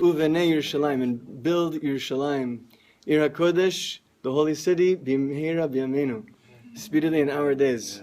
Venice Yerushalayim, and build Yerushalayim, Ir HaKodesh, the holy city, b'mheira b'yameinu, speedily in our days.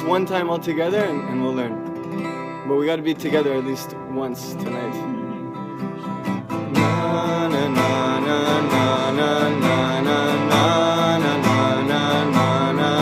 One time all together and we'll learn. But we got to be together at least once tonight. Na na na na na na na na na na na na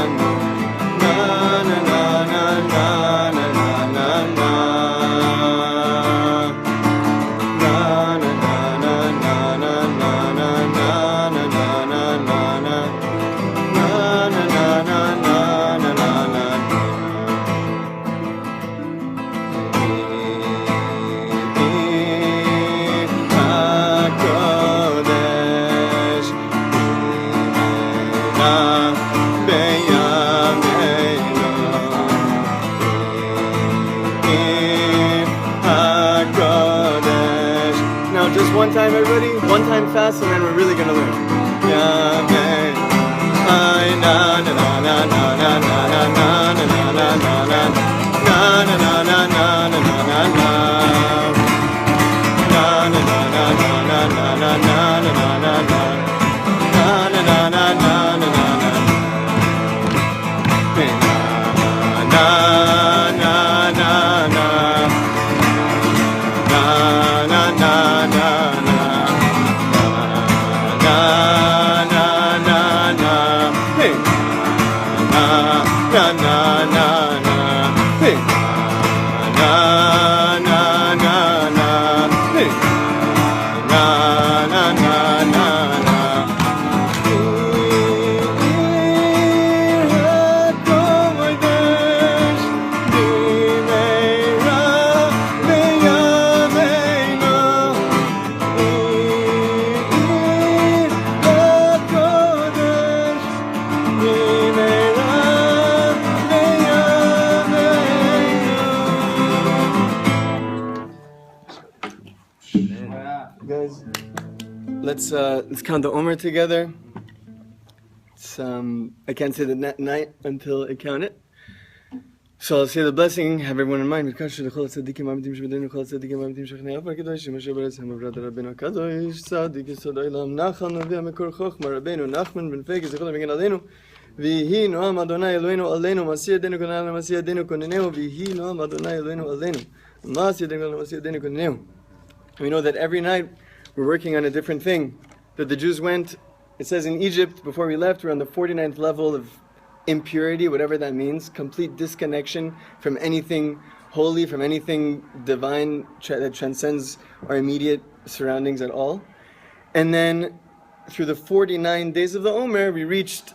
one time, everybody. One time fast, and then we're really gonna learn. Yeah, man. Na na na na na na na na na na na na na na na na na na na Let's count the Omer together. I can't say the night until I count it. So I'll say the blessing. Have everyone in mind. Vihi noam Adonai Eloheinu aleinu, masih yadenu konenu, masih yadenu konenu. Vihi noam Adonai Eloheinu aleinu, masih yadenu konenu. We know that every night we're working on a different thing. That the Jews went, it says in Egypt, before we left, we're on the 49th level of impurity, whatever that means, complete disconnection from anything holy, from anything divine that transcends our immediate surroundings at all. And then through the 49 days of the Omer, we reached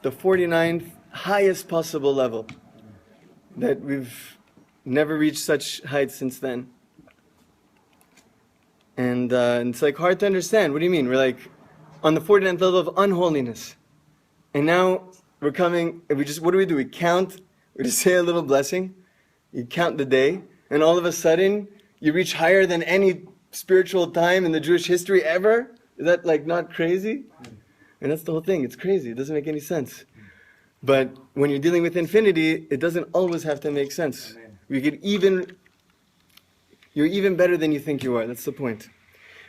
the 49th highest possible level. That we've never reached such heights since then. And it's like hard to understand. What do you mean? We're like on the 49th level of unholiness. And now we're coming, and what do? We count, we just say a little blessing, you count the day, and all of a sudden, you reach higher than any spiritual time in the Jewish history ever? Is that like not crazy? And that's the whole thing, it's crazy, it doesn't make any sense. But when you're dealing with infinity, it doesn't always have to make sense. You're even better than you think you are, that's the point.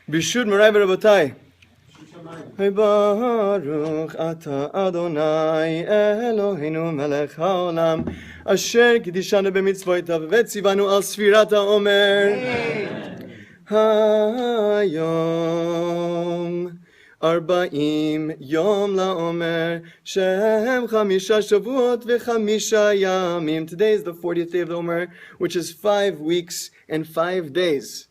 Bishud Morai Barabotai. Baruch Ata Adonai Eloheinu Melech Haolam Asher Kidishanu b'mitzvotav v'tzivanu al Sfirat HaOmer Hayom Arba'im Yom LaOmer Shehem Chamisha Shavuot v'Chamisha Yamim. Today is the 40th day of the Omer, which is 5 weeks and 5 days.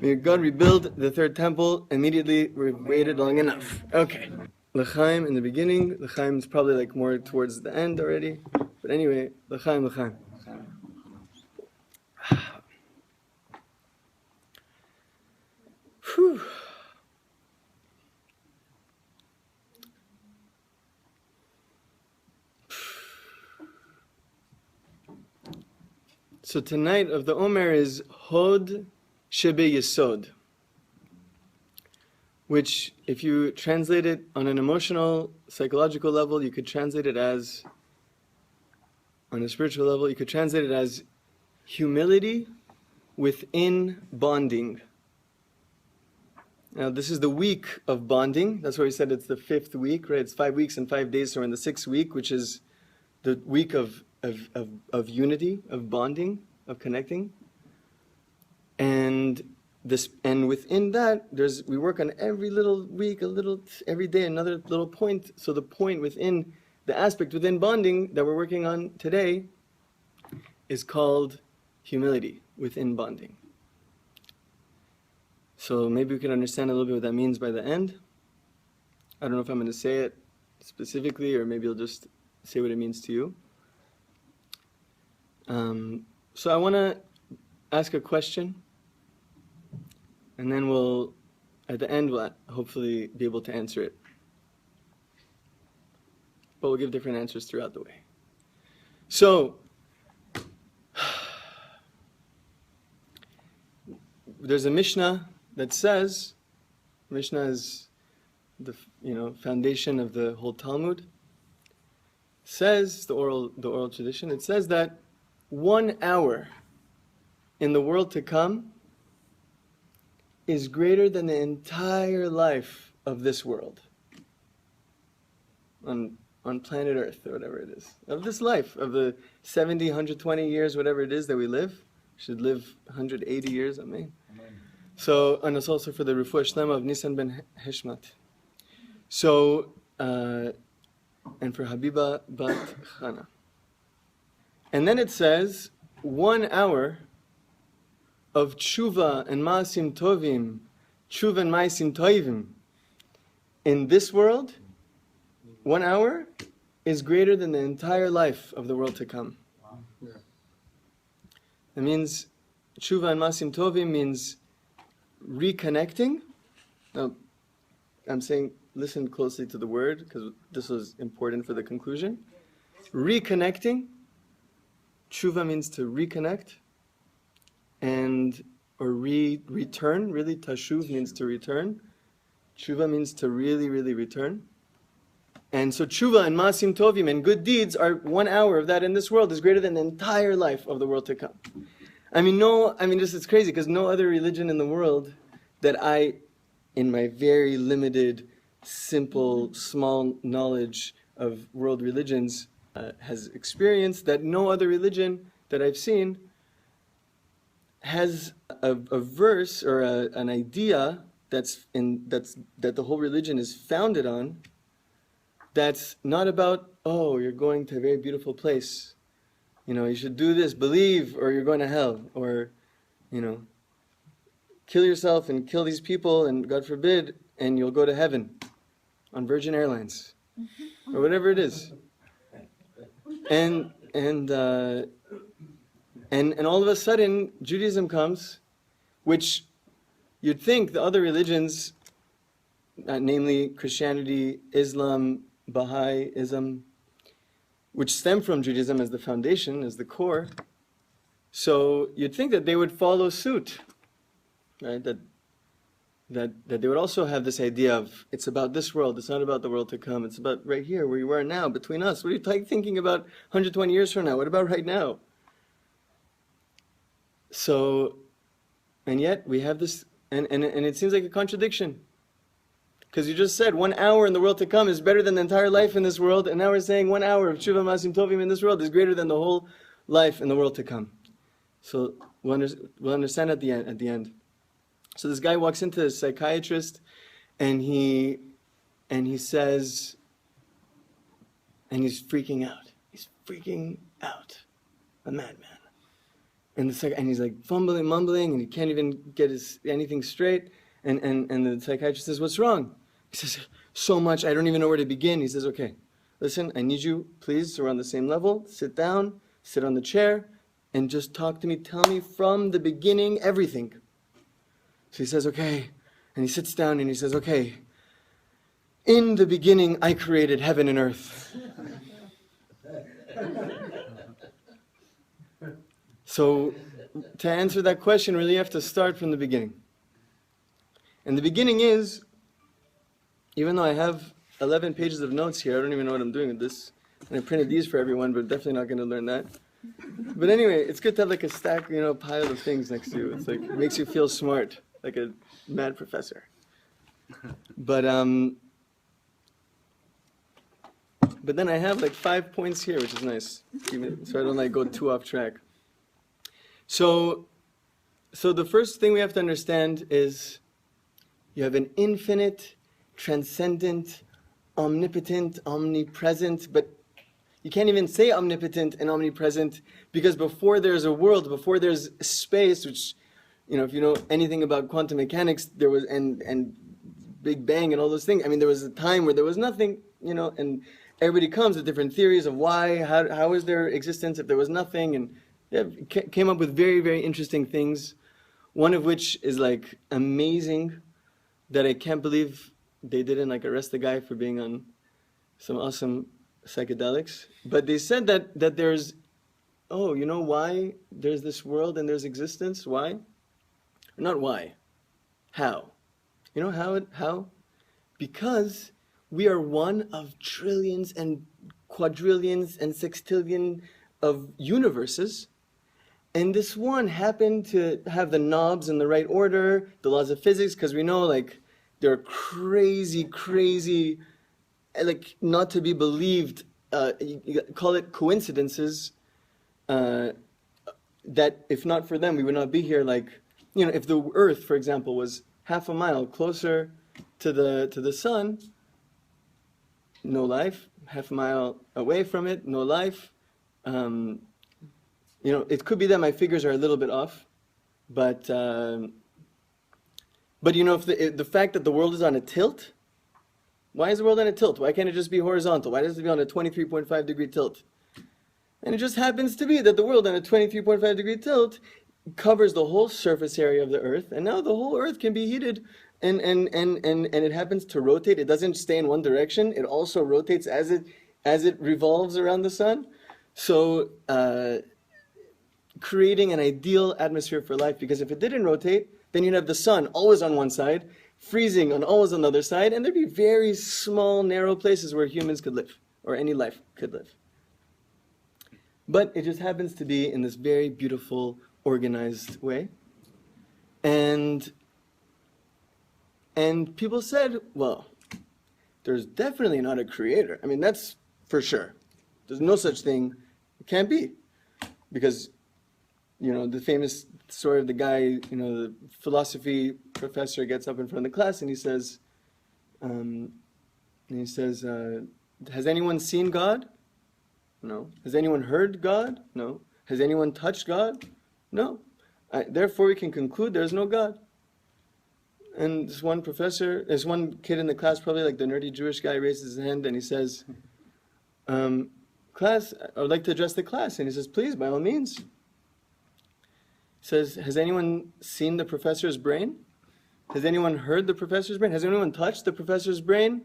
May God rebuild the third temple immediately. We've waited long enough. Okay. L'chaim in the beginning. L'chaim is probably like more towards the end already. But anyway, l'chaim, l'chaim. Whew. So tonight of the Omer is Hod Shebe Yesod, which if you translate it on an emotional, psychological level, you could translate it as, on a spiritual level, you could translate it as humility within bonding. Now this is the week of bonding. That's why we said it's the 5th week, right? It's 5 weeks and 5 days, so we're in the 6th week, which is the week of unity, of bonding, of connecting. And within that, we work on every little week, every day, another little point. So the point within, the aspect within bonding that we're working on today is called humility within bonding. So maybe we can understand a little bit what that means by the end. I don't know if I'm going to say it specifically, or maybe I'll just say what it means to you. So I want to ask a question, and then at the end, we'll hopefully be able to answer it. But we'll give different answers throughout the way. So, there's a Mishnah that says, Mishnah is the foundation of the whole Talmud. Says the oral tradition. It says that 1 hour in the world to come is greater than the entire life of this world, on planet Earth, or whatever it is, of this life, of the 70, 120 years, whatever it is that we live. We should live 180 years, amen. So, and it's also for the Refuah Shlema of Nisan ben Heshmat. So, and for Habiba bat Chana. And then it says, 1 hour of tshuva and ma'asim tovim, tshuva and ma'asim tovim, in this world, 1 hour is greater than the entire life of the world to come. That means, tshuva and ma'asim tovim means reconnecting. Now, I'm saying, listen closely to the word, because this was important for the conclusion. Reconnecting. Tshuva means to reconnect, or return. Really, tashuv means to return. Tshuva means to really, really return. And so tshuva and masim tovim and good deeds are 1 hour of that in this world is greater than the entire life of the world to come. It's crazy, because no other religion in the world that in my very limited, simple, small knowledge of world religions, has experienced, that no other religion that I've seen has a verse or an idea that the whole religion is founded on, that's not about, oh, you're going to a very beautiful place, you should do this, believe, or you're going to hell, or kill yourself and kill these people, and God forbid, and you'll go to heaven on Virgin Airlines, or whatever it is. And all of a sudden, Judaism comes, which you'd think the other religions, namely Christianity, Islam, Baha'ism, which stem from Judaism as the foundation, as the core, so you'd think that they would follow suit, right? That they would also have this idea of, it's about this world, it's not about the world to come, it's about right here, where you are now, between us. What are you thinking about 120 years from now? What about right now? So, and yet we have this And it seems like a contradiction. Because you just said 1 hour in the world to come is better than the entire life in this world, and now we're saying 1 hour of tshuva masim tovim in this world is greater than the whole life in the world to come. So we'll understand at the end. So this guy walks into the psychiatrist, and he says, and he's freaking out. He's freaking out, a madman. And he's like fumbling, mumbling, and he can't even get anything straight. And the psychiatrist says, "What's wrong?" He says, "So much, I don't even know where to begin." He says, "Okay, listen, I need you, please, so we're on the same level. Sit down, sit on the chair, and just talk to me. Tell me from the beginning everything." So he says, "Okay." And he sits down and he says, "Okay, in the beginning I created heaven and earth." So to answer that question, really you have to start from the beginning. And the beginning is, even though I have 11 pages of notes here, I don't even know what I'm doing with this. And I printed these for everyone, but definitely not going to learn that. But anyway, it's good to have like a stack, pile of things next to you. It's like, it makes you feel smart, like a mad professor. But then I have like 5 points here, which is nice, so I don't like go too off track. So the first thing we have to understand is you have an infinite, transcendent, omnipotent, omnipresent, but you can't even say omnipotent and omnipresent because before there's a world, before there's space, which, if you know anything about quantum mechanics, there was, and Big Bang and all those things, there was a time where there was nothing, and everybody comes with different theories of why, how is there existence if there was nothing, and came up with very, very interesting things, one of which is like amazing, that I can't believe they didn't like arrest the guy for being on some awesome psychedelics. But they said that there's, you know why there's this world and there's existence? Why? Not why. How? You know how? Because we are one of trillions and quadrillions and sextillion of universes. And this one happened to have the knobs in the right order, the laws of physics, because we know there are crazy, not to be believed, you call it coincidences, that if not for them, we would not be here. If the Earth, for example, was half a mile closer to the sun, no life. Half a mile away from it, no life. It could be that my figures are a little bit off, but if the fact that the world is on a tilt, why is the world on a tilt? Why can't it just be horizontal? Why does it be on a 23.5 degree tilt? And it just happens to be that the world on a 23.5 degree tilt covers the whole surface area of the Earth, and now the whole Earth can be heated, and it happens to rotate. It doesn't stay in one direction. It also rotates as it revolves around the sun. So creating an ideal atmosphere for life, because if it didn't rotate, then you'd have the sun always on one side, freezing always on the other side, and there'd be very small, narrow places where humans could live, or any life could live. But it just happens to be in this very beautiful, organized way. And people said, well, there's definitely not a creator. That's for sure. There's no such thing. It can't be. Because, the famous story of the guy, the philosophy professor gets up in front of the class and he says, has anyone seen God? No. Has anyone heard God? No. Has anyone touched God? No. Therefore we can conclude there's no God. And this one kid in the class, probably like the nerdy Jewish guy, raises his hand and he says, class, I would like to address the class. And he says, please, by all means. He says, has anyone seen the professor's brain? Has anyone heard the professor's brain? Has anyone touched the professor's brain?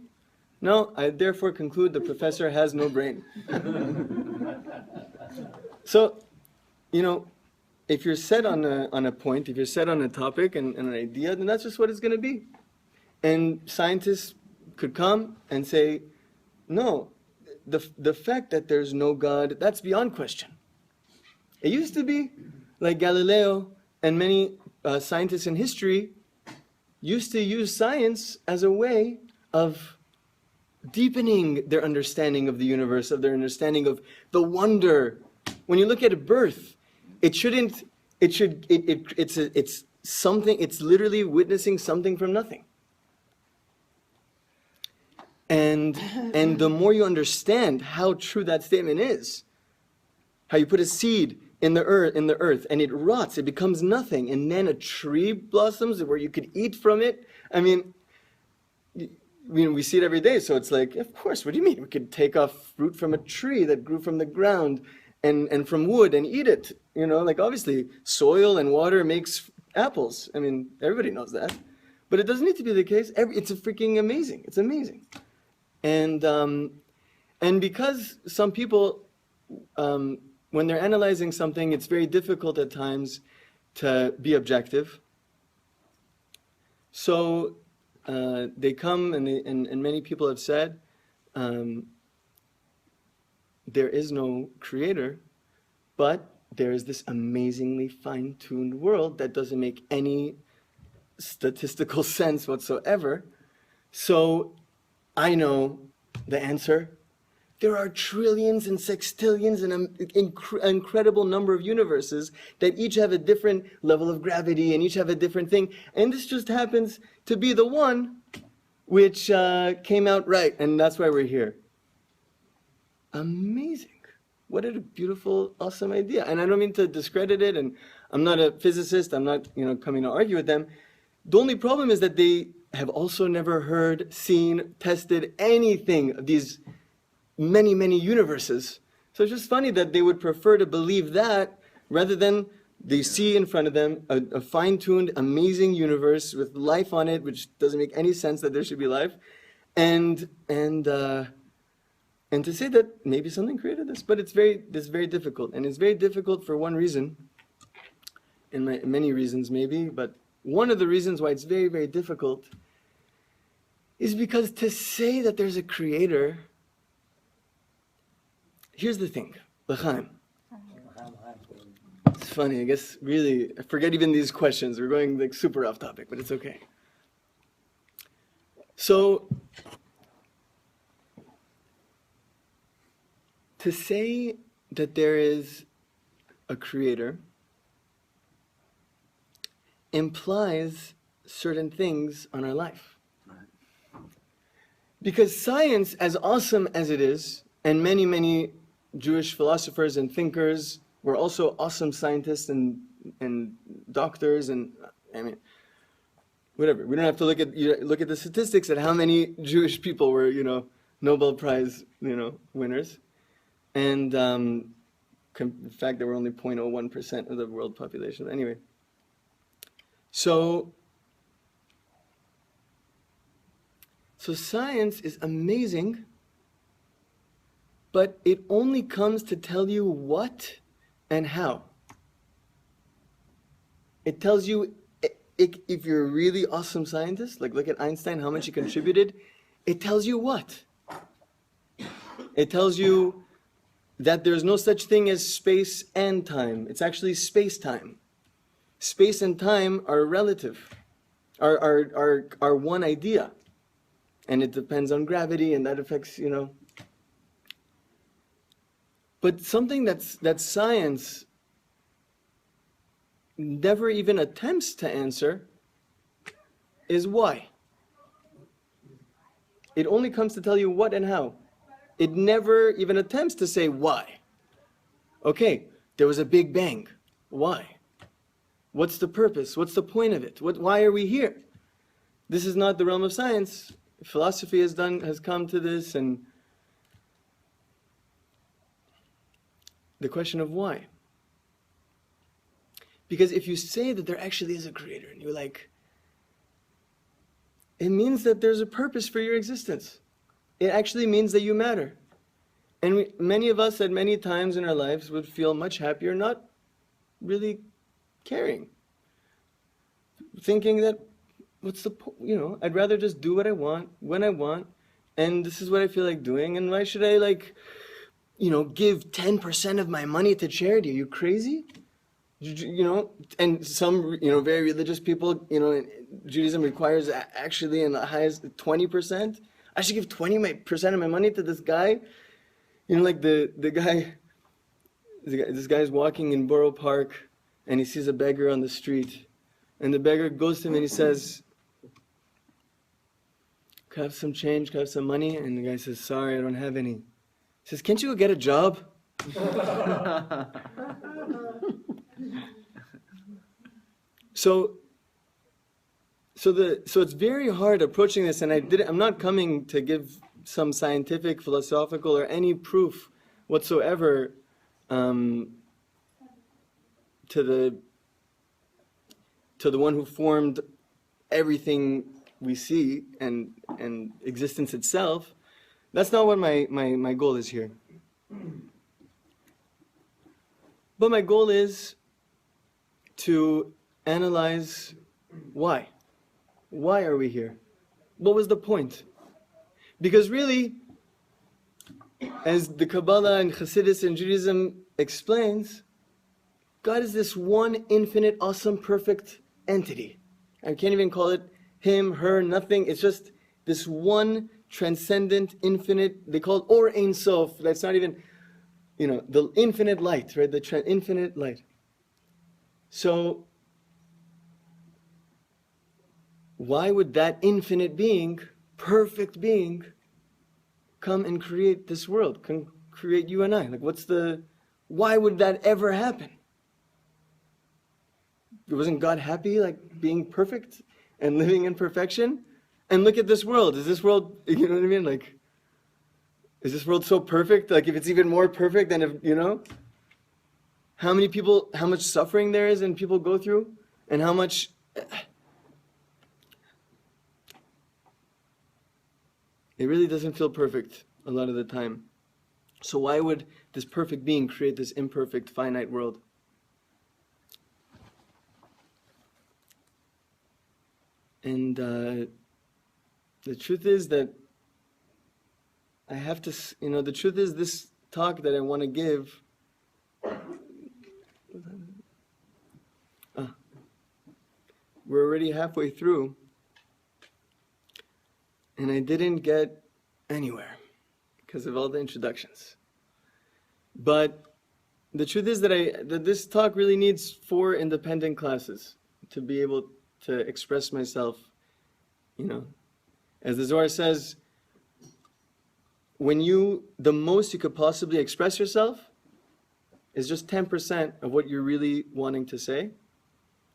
No, I therefore conclude the professor has no brain. So, if you're set on a point, if you're set on a topic and an idea, then that's just what it's going to be. And scientists could come and say, no, the fact that there's no God, that's beyond question. It used to be like Galileo and many scientists in history used to use science as a way of deepening their understanding of the universe, of their understanding of the wonder. When you look at a birth, it's something, it's literally witnessing something from nothing. And the more you understand how true that statement is, how you put a seed in the earth and it rots, it becomes nothing, and then a tree blossoms where you could eat from it. I mean, we see it every day, so it's like, of course, what do you mean? We could take off fruit from a tree that grew from the ground and from wood and eat it. You know, like obviously soil and water makes apples. I mean, everybody knows that. But it doesn't need to be the case. It's a freaking amazing. It's amazing. And because some people, when they're analyzing something, it's very difficult at times to be objective. So they come and many people have said, there is no creator, but there is this amazingly fine-tuned world that doesn't make any statistical sense whatsoever. So I know the answer. There are trillions and sextillions and an incredible number of universes that each have a different level of gravity and each have a different thing. And this just happens to be the one which came out right, and that's why we're here. Amazing. What a beautiful, awesome idea. And I don't mean to discredit it, and I'm not a physicist, I'm not coming to argue with them. The only problem is that they have also never heard, seen, tested anything of these many, many universes. So it's just funny that they would prefer to believe that rather than they see in front of them a fine-tuned, amazing universe with life on it, which doesn't make any sense that there should be life, and to say that maybe something created this. But it's very difficult, and it's very difficult for one reason, and many reasons maybe, but one of the reasons why it's very, very difficult is because to say that there's a creator, here's the thing, L'chaim. It's funny, I guess really, I forget even these questions. We're going like super off topic, but it's okay. So, to say that there is a creator implies certain things on our life. Because science, as awesome as it is, and many, many Jewish philosophers and thinkers were also awesome scientists and doctors, and I mean, whatever. We don't have to look at the statistics at how many Jewish people were, Nobel Prize, winners. And in fact, there were only 0.01% of the world population. Anyway, so science is amazing, but it only comes to tell you what and how. It tells you, if you're a really awesome scientist, like look at Einstein, how much he contributed, it tells you what? It tells you that there's no such thing as space and time. It's actually space-time. Space and time are relative, are one idea. And it depends on gravity, and that affects, But something that science never even attempts to answer is why. It only comes to tell you what and how. It never even attempts to say why. Okay, there was a big bang. Why? What's the purpose? What's the point of it? Why are we here? This is not the realm of science. Philosophy has come to this, and the question of why. Because if you say that there actually is a creator, and you're like, it means that there's a purpose for your existence. It actually means that you matter. And many of us at many times in our lives would feel much happier not really caring. Thinking that, what's the point? I'd rather just do what I want, when I want, and this is what I feel like doing, and why should I give 10% of my money to charity? Are you crazy? And some, very religious people, Judaism requires actually in the highest 20%. I should give 20% of my money to this guy. Like the guy, this guy's walking in Borough Park and he sees a beggar on the street. And the beggar goes to him and he says, "Can I have some change? Can I have some money?" And the guy says, "Sorry, I don't have any." He says, "Can't you go get a job?" So it's very hard approaching this, and I'm not coming to give some scientific, philosophical, or any proof whatsoever to the one who formed everything we see and existence itself. That's not what my goal is here. But my goal is to analyze why. Why are we here? What was the point? Because really, as the Kabbalah and Hasidus and Judaism explains, God is this one infinite, awesome, perfect entity. I can't even call it him, her, nothing. It's just this one transcendent, infinite, they call it Or Ein Sof. That's not even, the infinite light, right? The infinite light. So, why would that infinite being, perfect being, come and create this world, create you and I? Why would that ever happen? Wasn't God happy, being perfect and living in perfection? And look at this world. Is this world, you know what I mean? Is this world so perfect? If it's even more perfect than how much suffering there is and people go through, and how much... It really doesn't feel perfect a lot of the time. So why would this perfect being create this imperfect, finite world? And the truth is that I have to, the truth is this talk that I want to give, we're already halfway through, and I didn't get anywhere because of all the introductions. But the truth is that this talk really needs 4 independent classes to be able to express myself, As the Zohar says, the most you could possibly express yourself is just 10% of what you're really wanting to say.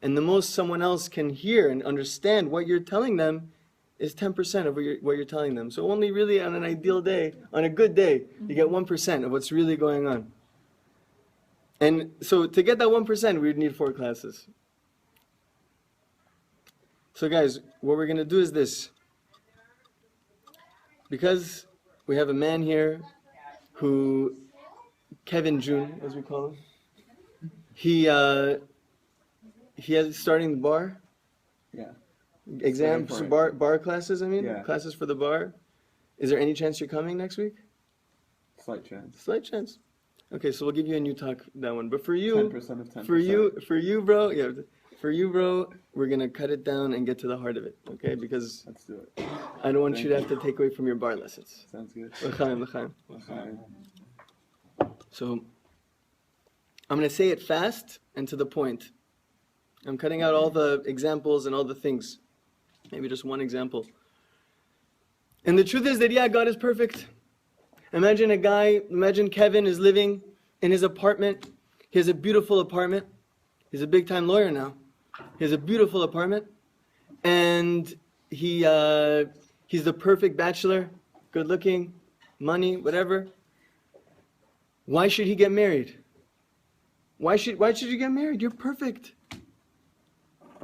And the most someone else can hear and understand what you're telling them is 10% of what you're telling them. So only really on an ideal day, on a good day, you get 1% of what's really going on. And so to get that 1%, we would need 4 classes. So guys, what we're going to do is this. Because we have a man here who, Kevin June, as we call him, he has starting the bar. Yeah. Exams, bar classes, Yeah. Classes for the bar. Is there any chance you're coming next week? Slight chance. Slight chance. Okay, so we'll give you a new talk, that one. But for you, 10% of 10%. For you, bro, we're gonna cut it down and get to the heart of it, okay? Because Let's do it. I don't want you to have to take away from your bar lessons. Sounds good. L'chaim, l'chaim. L'chaim. So, I'm gonna say it fast and to the point. I'm cutting out all the examples and all the things. Maybe just one example. And the truth is that, God is perfect. Imagine Kevin is living in his apartment. He has a beautiful apartment. He's a big-time lawyer now. He has a beautiful apartment. And he's the perfect bachelor, good-looking, money, whatever. Why should he get married? Why should you get married? You're perfect.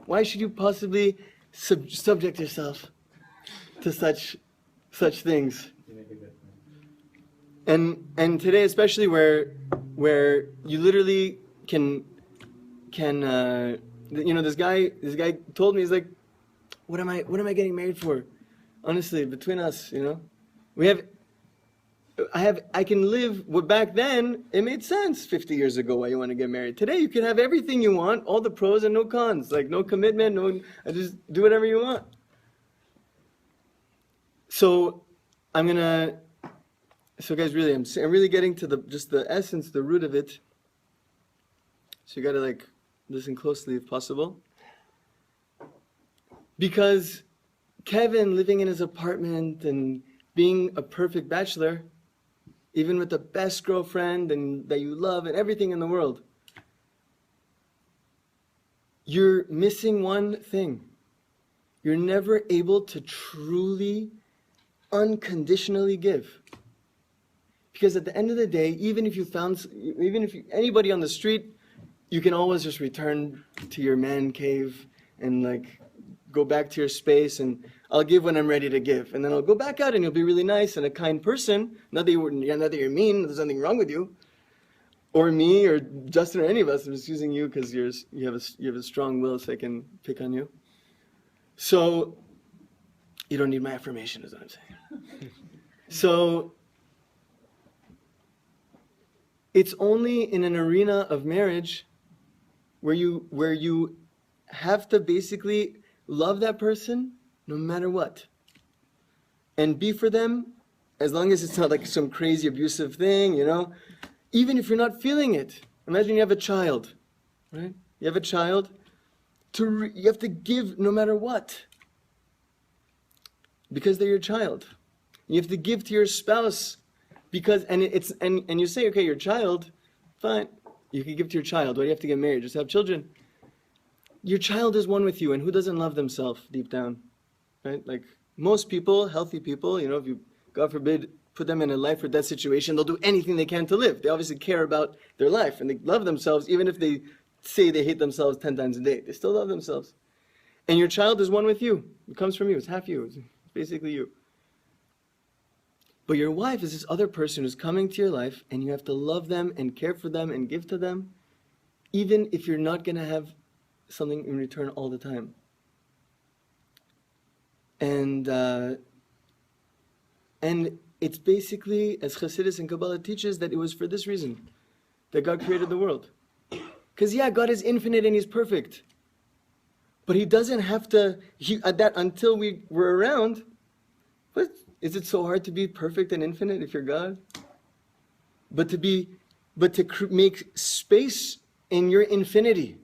Why should you possibly subject yourself to such things? And today, especially where you literally can this guy told me, he's like, what am I getting married for? Honestly, between us, we have I can live, well, back then, it made sense 50 years ago why you want to get married. Today, you can have everything you want, all the pros and no cons, like no commitment, just do whatever you want. So, so guys, really, I'm really getting to just the essence, the root of it. So you gotta listen closely if possible. Because Kevin living in his apartment and being a perfect bachelor, even with the best girlfriend and that you love and everything in the world, you're missing one thing. You're never able to truly, unconditionally give. Because at the end of the day, even if anybody on the street, you can always just return to your man cave and go back to your space, and I'll give when I'm ready to give. And then I'll go back out and you'll be really nice and a kind person. Not that you're mean, there's nothing wrong with you. Or me or Justin or any of us. I'm just using you because you have a strong will, so I can pick on you. So you don't need my affirmation is what I'm saying. So it's only in an arena of marriage where you have to basically love that person no matter what. And be for them, as long as it's not like some crazy abusive thing, Even if you're not feeling it. Imagine you have a child, right? You have a child, you have to give no matter what. Because they're your child. You have to give to your spouse because, and you say, okay, your child, fine. You can give to your child. Why do you have to get married? Just have children. Your child is one with you, and who doesn't love themselves deep down, right? Like most people, healthy people, if you, God forbid, put them in a life or death situation, they'll do anything they can to live. They obviously care about their life, and they love themselves, even if they say they hate themselves 10 times a day. They still love themselves. And your child is one with you. It comes from you. It's half you. It's basically you. But your wife is this other person who's coming to your life, and you have to love them and care for them and give to them, even if you're not going to have something in return all the time. And it's basically, as Chassidus and Kabbalah teaches, that it was for this reason that God created the world. Because God is infinite and He's perfect. But He doesn't have to, until we were around, but is it so hard to be perfect and infinite if you're God? But to make space in your infinity.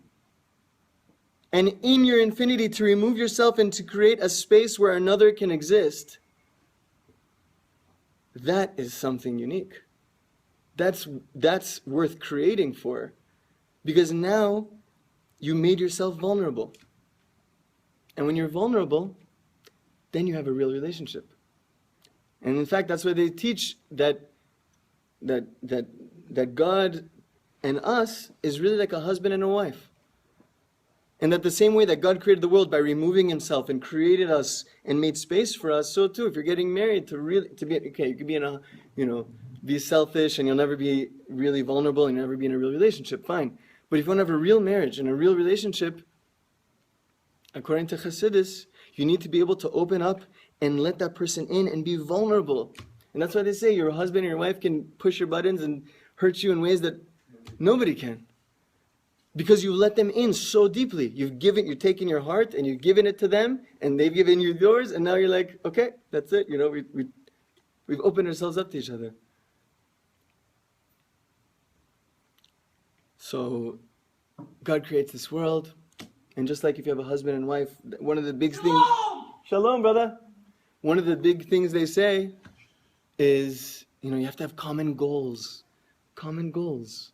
And in your infinity to remove yourself and to create a space where another can exist. That is something unique. That's worth creating for. Because now you made yourself vulnerable. And when you're vulnerable, then you have a real relationship. And in fact, that's why they teach that God and us is really like a husband and a wife. And that the same way that God created the world by removing Himself and created us and made space for us, so too, if you're getting married, you could be be selfish and you'll never be really vulnerable and you'll never be in a real relationship, fine. But if you want to have a real marriage and a real relationship, according to Chassidus, you need to be able to open up and let that person in and be vulnerable. And that's why they say your husband or your wife can push your buttons and hurt you in ways that nobody can. Because you let them in so deeply. You're taking your heart and you've given it to them, and they've given you yours, and now you're like, okay, that's it. We've opened ourselves up to each other. So God creates this world, and just like if you have a husband and wife, one of the big things... Shalom, brother! One of the big things they say is, you have to have common goals. Common goals.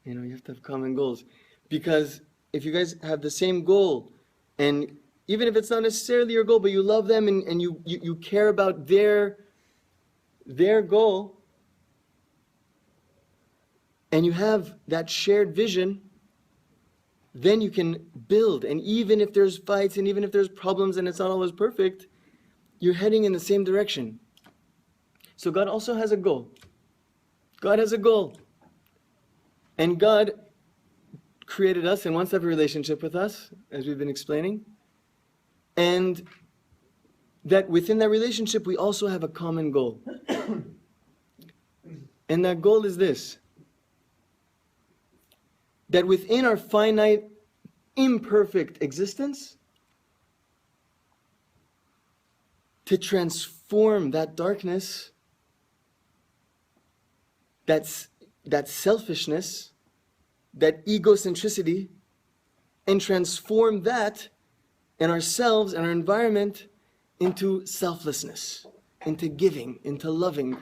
You have to have common goals. Because if you guys have the same goal, and even if it's not necessarily your goal, but you love them and you care about their goal, and you have that shared vision, then you can build. And even if there's fights and even if there's problems and it's not always perfect, you're heading in the same direction. So God also has a goal. God has a goal. And God created us and wants to have a relationship with us, as we've been explaining. And that within that relationship, we also have a common goal. And that goal is this: that within our finite, imperfect existence, to transform that darkness, that selfishness, that egocentricity, and transform that and ourselves and our environment into selflessness, into giving, into loving.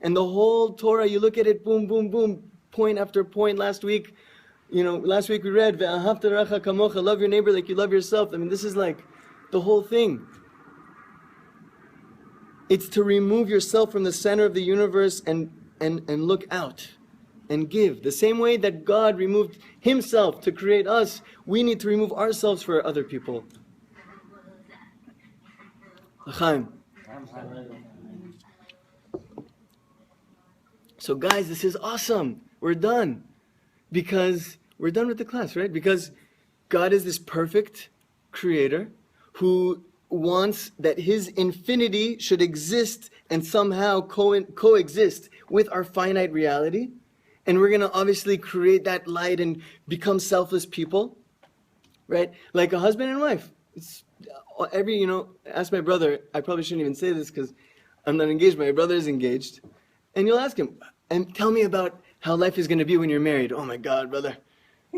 And the whole Torah, you look at it, boom, boom, boom, point after point. Last week we read, "Ve'ahavta recha kamocha," love your neighbor like you love yourself. I mean, this is like the whole thing. It's to remove yourself from the center of the universe and look out and give. The same way that God removed himself to create us, we need to remove ourselves for other people. L'chaim. So guys, this is awesome. We're done. Because we're done with the class, right? Because God is this perfect creator who wants that his infinity should exist and somehow coexist with our finite reality. And we're going to obviously create that light and become selfless people, right? Like a husband and wife. It's ask my brother. I probably shouldn't even say this because I'm not engaged, but my brother is engaged. And you'll ask him, and tell me about how life is going to be when you're married. Oh my God, brother.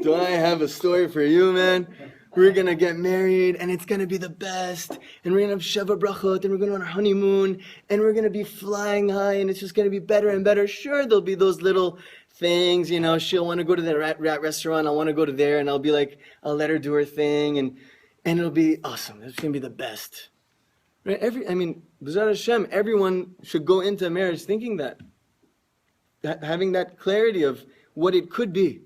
Do I have a story for you, man? We're going to get married, and it's going to be the best. And we're going to have Sheva Brachot, and we're going on our honeymoon, and we're going to be flying high, and it's just going to be better and better. Sure, there'll be those little things, she'll want to go to the rat restaurant, I'll want to go to there, and I'll be like, I'll let her do her thing, and it'll be awesome. It's going to be the best. Right? B'ezrat Hashem, everyone should go into marriage thinking that. Having that clarity of what it could be.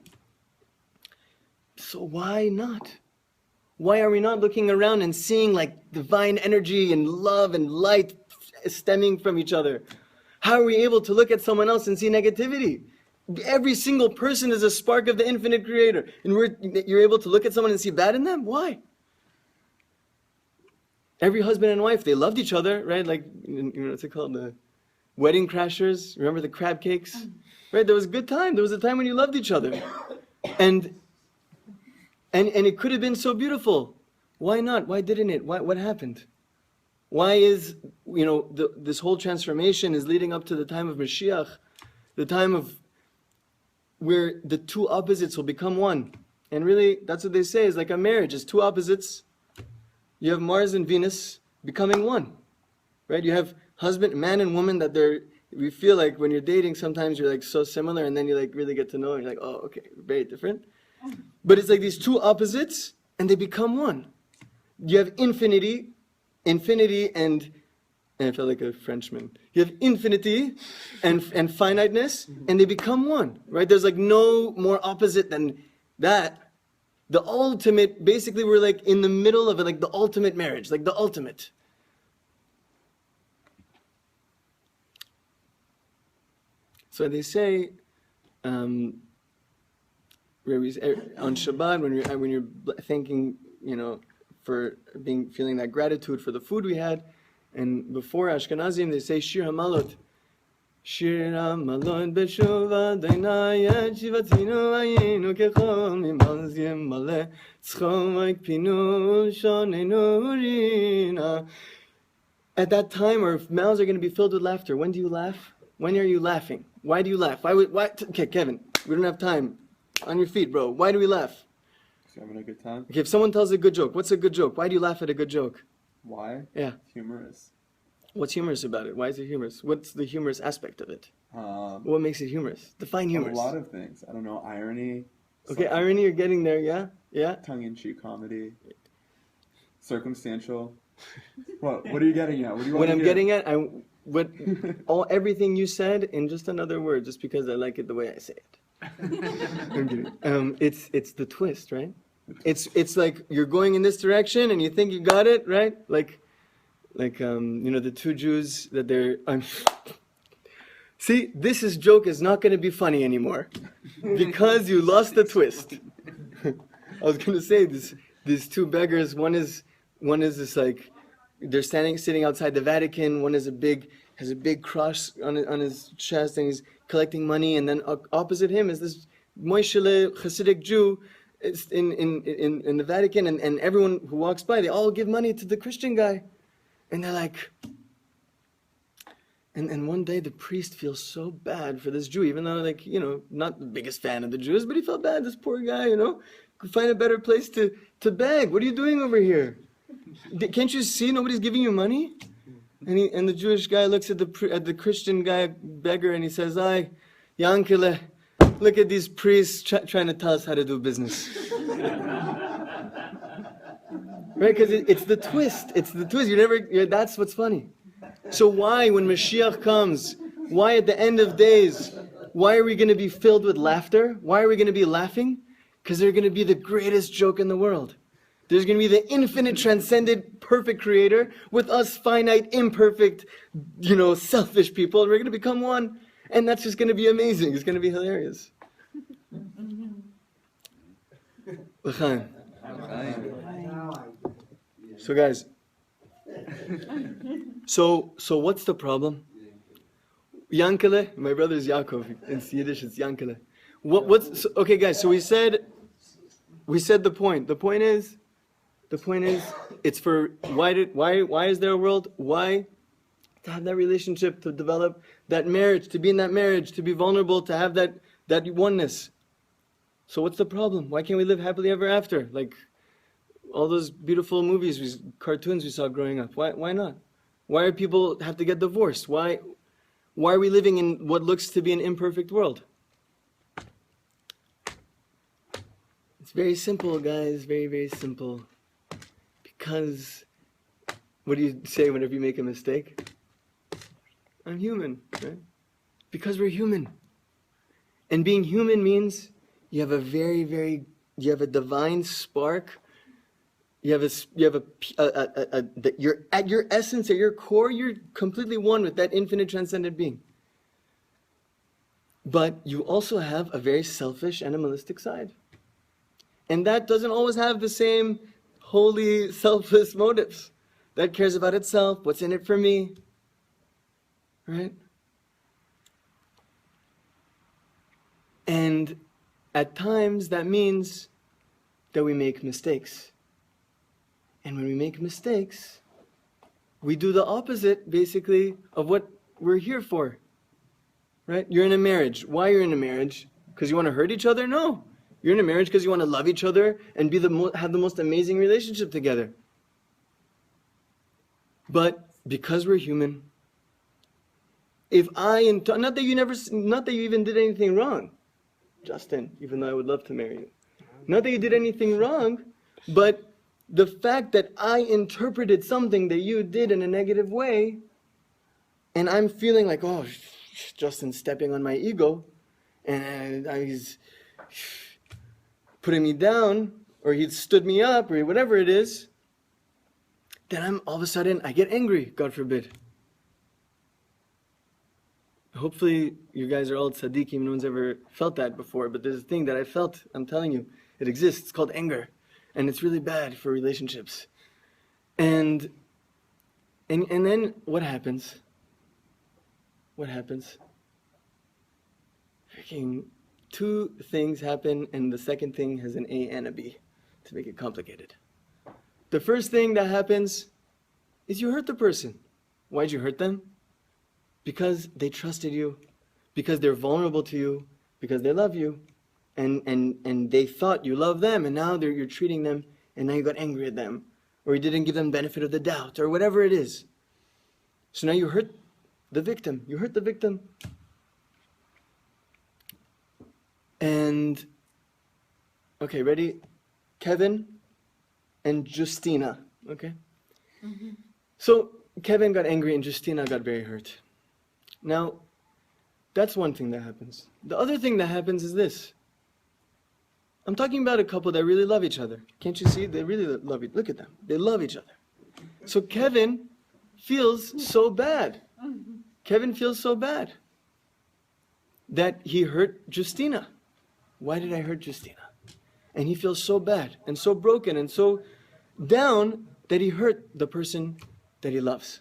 So why not? Why are we not looking around and seeing like divine energy and love and light stemming from each other? How are we able to look at someone else and see negativity? Every single person is a spark of the infinite creator. And you're able to look at someone and see bad in them? Why? Every husband and wife, they loved each other, right? Like, what's it called? The wedding crashers. Remember the crab cakes? Right? There was a good time. There was a time when you loved each other. And it could have been so beautiful. Why not? Why didn't it? What happened? Why is, this whole transformation is leading up to the time of Mashiach, the time of where the two opposites will become one. And really, that's what they say, is like a marriage. It's two opposites. You have Mars and Venus becoming one. Right? You have man and woman that we feel like when you're dating, sometimes you're like so similar, and then you like really get to know, and you're like, oh, okay, very different. But it's like these two opposites, and they become one. You have infinity, and I felt like a Frenchman. You have infinity and finiteness, and they become one, right? There's like no more opposite than that. The ultimate, basically we're like in the middle of it, like the ultimate marriage, like the ultimate. So they say, on Shabbat, when you're thanking, for feeling that gratitude for the food we had, and before Ashkenazim they say Shir Hamalot. Shir Hamalot b'shuva dainayet shivatinu ayinu kechol mimaz yemale tzchomek pinu shonenu rina. At that time, our mouths are going to be filled with laughter. When do you laugh? When are you laughing? Why do you laugh? Why? Okay, Kevin, we don't have time. On your feet, bro. Why do we laugh? Just having a good time. Okay, if someone tells a good joke, what's a good joke? Why do you laugh at a good joke? Why? Yeah. It's humorous. What's humorous about it? Why is it humorous? What's the humorous aspect of it? What makes it humorous? Define humorous. A lot of things. I don't know. Irony. Okay, irony, you're getting there, yeah? Yeah? Tongue-in-cheek comedy. Circumstantial. What are you getting at? What do you want to hear? Getting at, everything you said in just another word, just because I like it the way I say it. I'm kidding. It's the twist, right? It's like you're going in this direction and you think you got it, right? Like the two Jews that they're. See, this joke is not going to be funny anymore because you lost the twist. I was going to say these two beggars. One is this like they're sitting outside the Vatican. One is a big has a big cross on his chest, and he's collecting money. And then opposite him is this Moishele Hasidic Jew in the Vatican, and everyone who walks by, they all give money to the Christian guy. And they're like, and one day the priest feels so bad for this Jew, even though, like, not the biggest fan of the Jews, but he felt bad, this poor guy, could find a better place to beg. What are you doing over here? Can't you see nobody's giving you money? And the Jewish guy looks at the Christian guy, beggar, and he says, "Ay, Yankele, look at these priests trying to tell us how to do business." Right? Because it's the twist. It's the twist. That's what's funny. So why, when Mashiach comes, why at the end of days, why are we going to be filled with laughter? Why are we going to be laughing? Because they're going to be the greatest joke in the world. There's going to be the infinite, transcendent, perfect creator with us finite, imperfect, selfish people. And we're going to become one. And that's just going to be amazing. It's going to be hilarious. L'chaim. So guys, so what's the problem? Yankele, my brother is Yaakov. In Yiddish it's Yankele. Okay guys, so we said the point. The point is, it's for, why is there a world? Why? To have that relationship, to develop that marriage, to be in that marriage, to be vulnerable, to have that oneness. So what's the problem? Why can't we live happily ever after? Like all those beautiful movies, cartoons we saw growing up. Why not? Why do people have to get divorced? Why are we living in what looks to be an imperfect world? It's very simple, guys. Very, very simple. Because, what do you say whenever you make a mistake? I'm human, right? Because we're human. And being human means you have a divine spark. You're at your essence, at your core, you're completely one with that infinite transcendent being. But you also have a very selfish, animalistic side. And that doesn't always have the same holy, selfless motives. That cares about itself, what's in it for me. Right? And at times that means that we make mistakes. And when we make mistakes, we do the opposite, basically, of what we're here for. Right? You're in a marriage. Why you're in a marriage? Because you want to hurt each other? No. You're in a marriage because you want to love each other and have the most amazing relationship together. But because we're human, not that you even did anything wrong, Justin, even though I would love to marry you. Not that you did anything wrong, but the fact that I interpreted something that you did in a negative way, and I'm feeling like, oh, Justin's stepping on my ego, and he's putting me down, or he stood me up, or whatever it is, then all of a sudden, I get angry, God forbid. Hopefully, you guys are all tzaddikim, no one's ever felt that before, but there's a thing that I felt, I'm telling you, it exists, it's called anger. And it's really bad for relationships. And then what happens? What happens? Freaking two things happen, and the second thing has an A and a B to make it complicated. The first thing that happens is you hurt the person. Why'd you hurt them? Because they trusted you, because they're vulnerable to you, because they love you. And they thought you loved them, and now you're treating them, and now you got angry at them, or you didn't give them benefit of the doubt, or whatever it is. So now you hurt the victim. You hurt the victim. And, okay, ready? Kevin and Justina, okay? Mm-hmm. So Kevin got angry and Justina got very hurt. Now, that's one thing that happens. The other thing that happens is this. I'm talking about a couple that really love each other. Can't you see? They really love each other. Look at them. They love each other. So Kevin feels so bad. Kevin feels so bad that he hurt Justina. Why did I hurt Justina? And he feels so bad and so broken and so down that he hurt the person that he loves.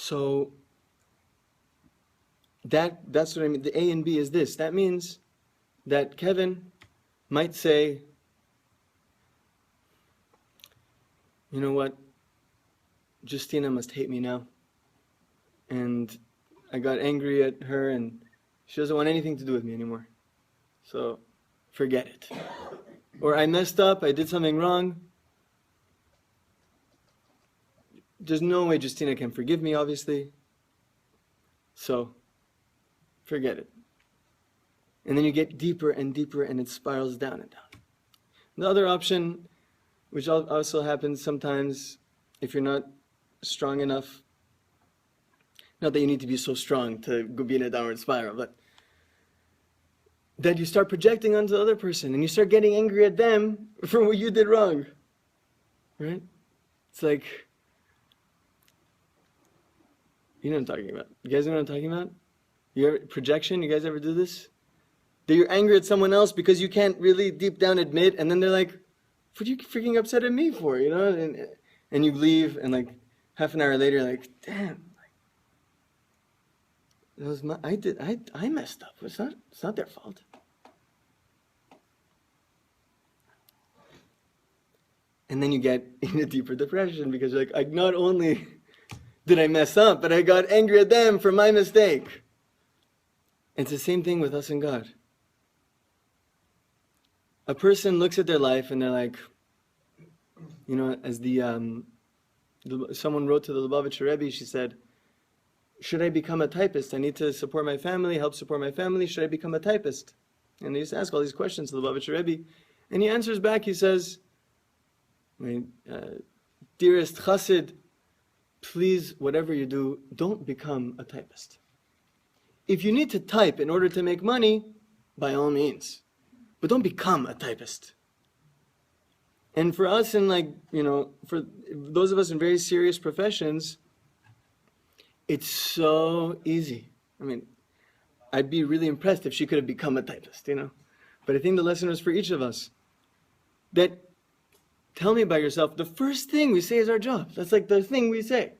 So that's what I mean. The A and B is this. That means that Kevin might say, you know what, Justina must hate me now. And I got angry at her and she doesn't want anything to do with me anymore. So forget it. Or I messed up, I did something wrong. There's no way Justina can forgive me, obviously. So forget it. And then you get deeper and deeper and it spirals down and down. The other option, which also happens sometimes if you're not strong enough, not that you need to be so strong to go be in a downward spiral, but that you start projecting onto the other person and you start getting angry at them for what you did wrong. Right? It's like, you know what I'm talking about. You guys know what I'm talking about? Projection, you guys ever do this? That you're angry at someone else because you can't really deep down admit, and then they're like, what are you freaking upset at me for? You know? And you leave, and like half an hour later, you're like, damn. It was I messed up. It's not their fault. And then you get in a deeper depression because you're like, not only did I mess up, but I got angry at them for my mistake. It's the same thing with us and God. A person looks at their life and they're like, you know, as someone wrote to the Lubavitcher Rebbe, she said, should I become a typist? I need to support my family, help support my family. Should I become a typist? And they used to ask all these questions to the Lubavitcher Rebbe. And he answers back, he says, dearest Chassid, please, whatever you do, don't become a typist. If you need to type in order to make money, by all means. But don't become a typist. And for us for those of us in very serious professions, it's so easy. I mean, I'd be really impressed if she could have become a typist, you know. But I think the lesson is for each of us. That, tell me about yourself. The first thing we say is our job. That's like the thing we say.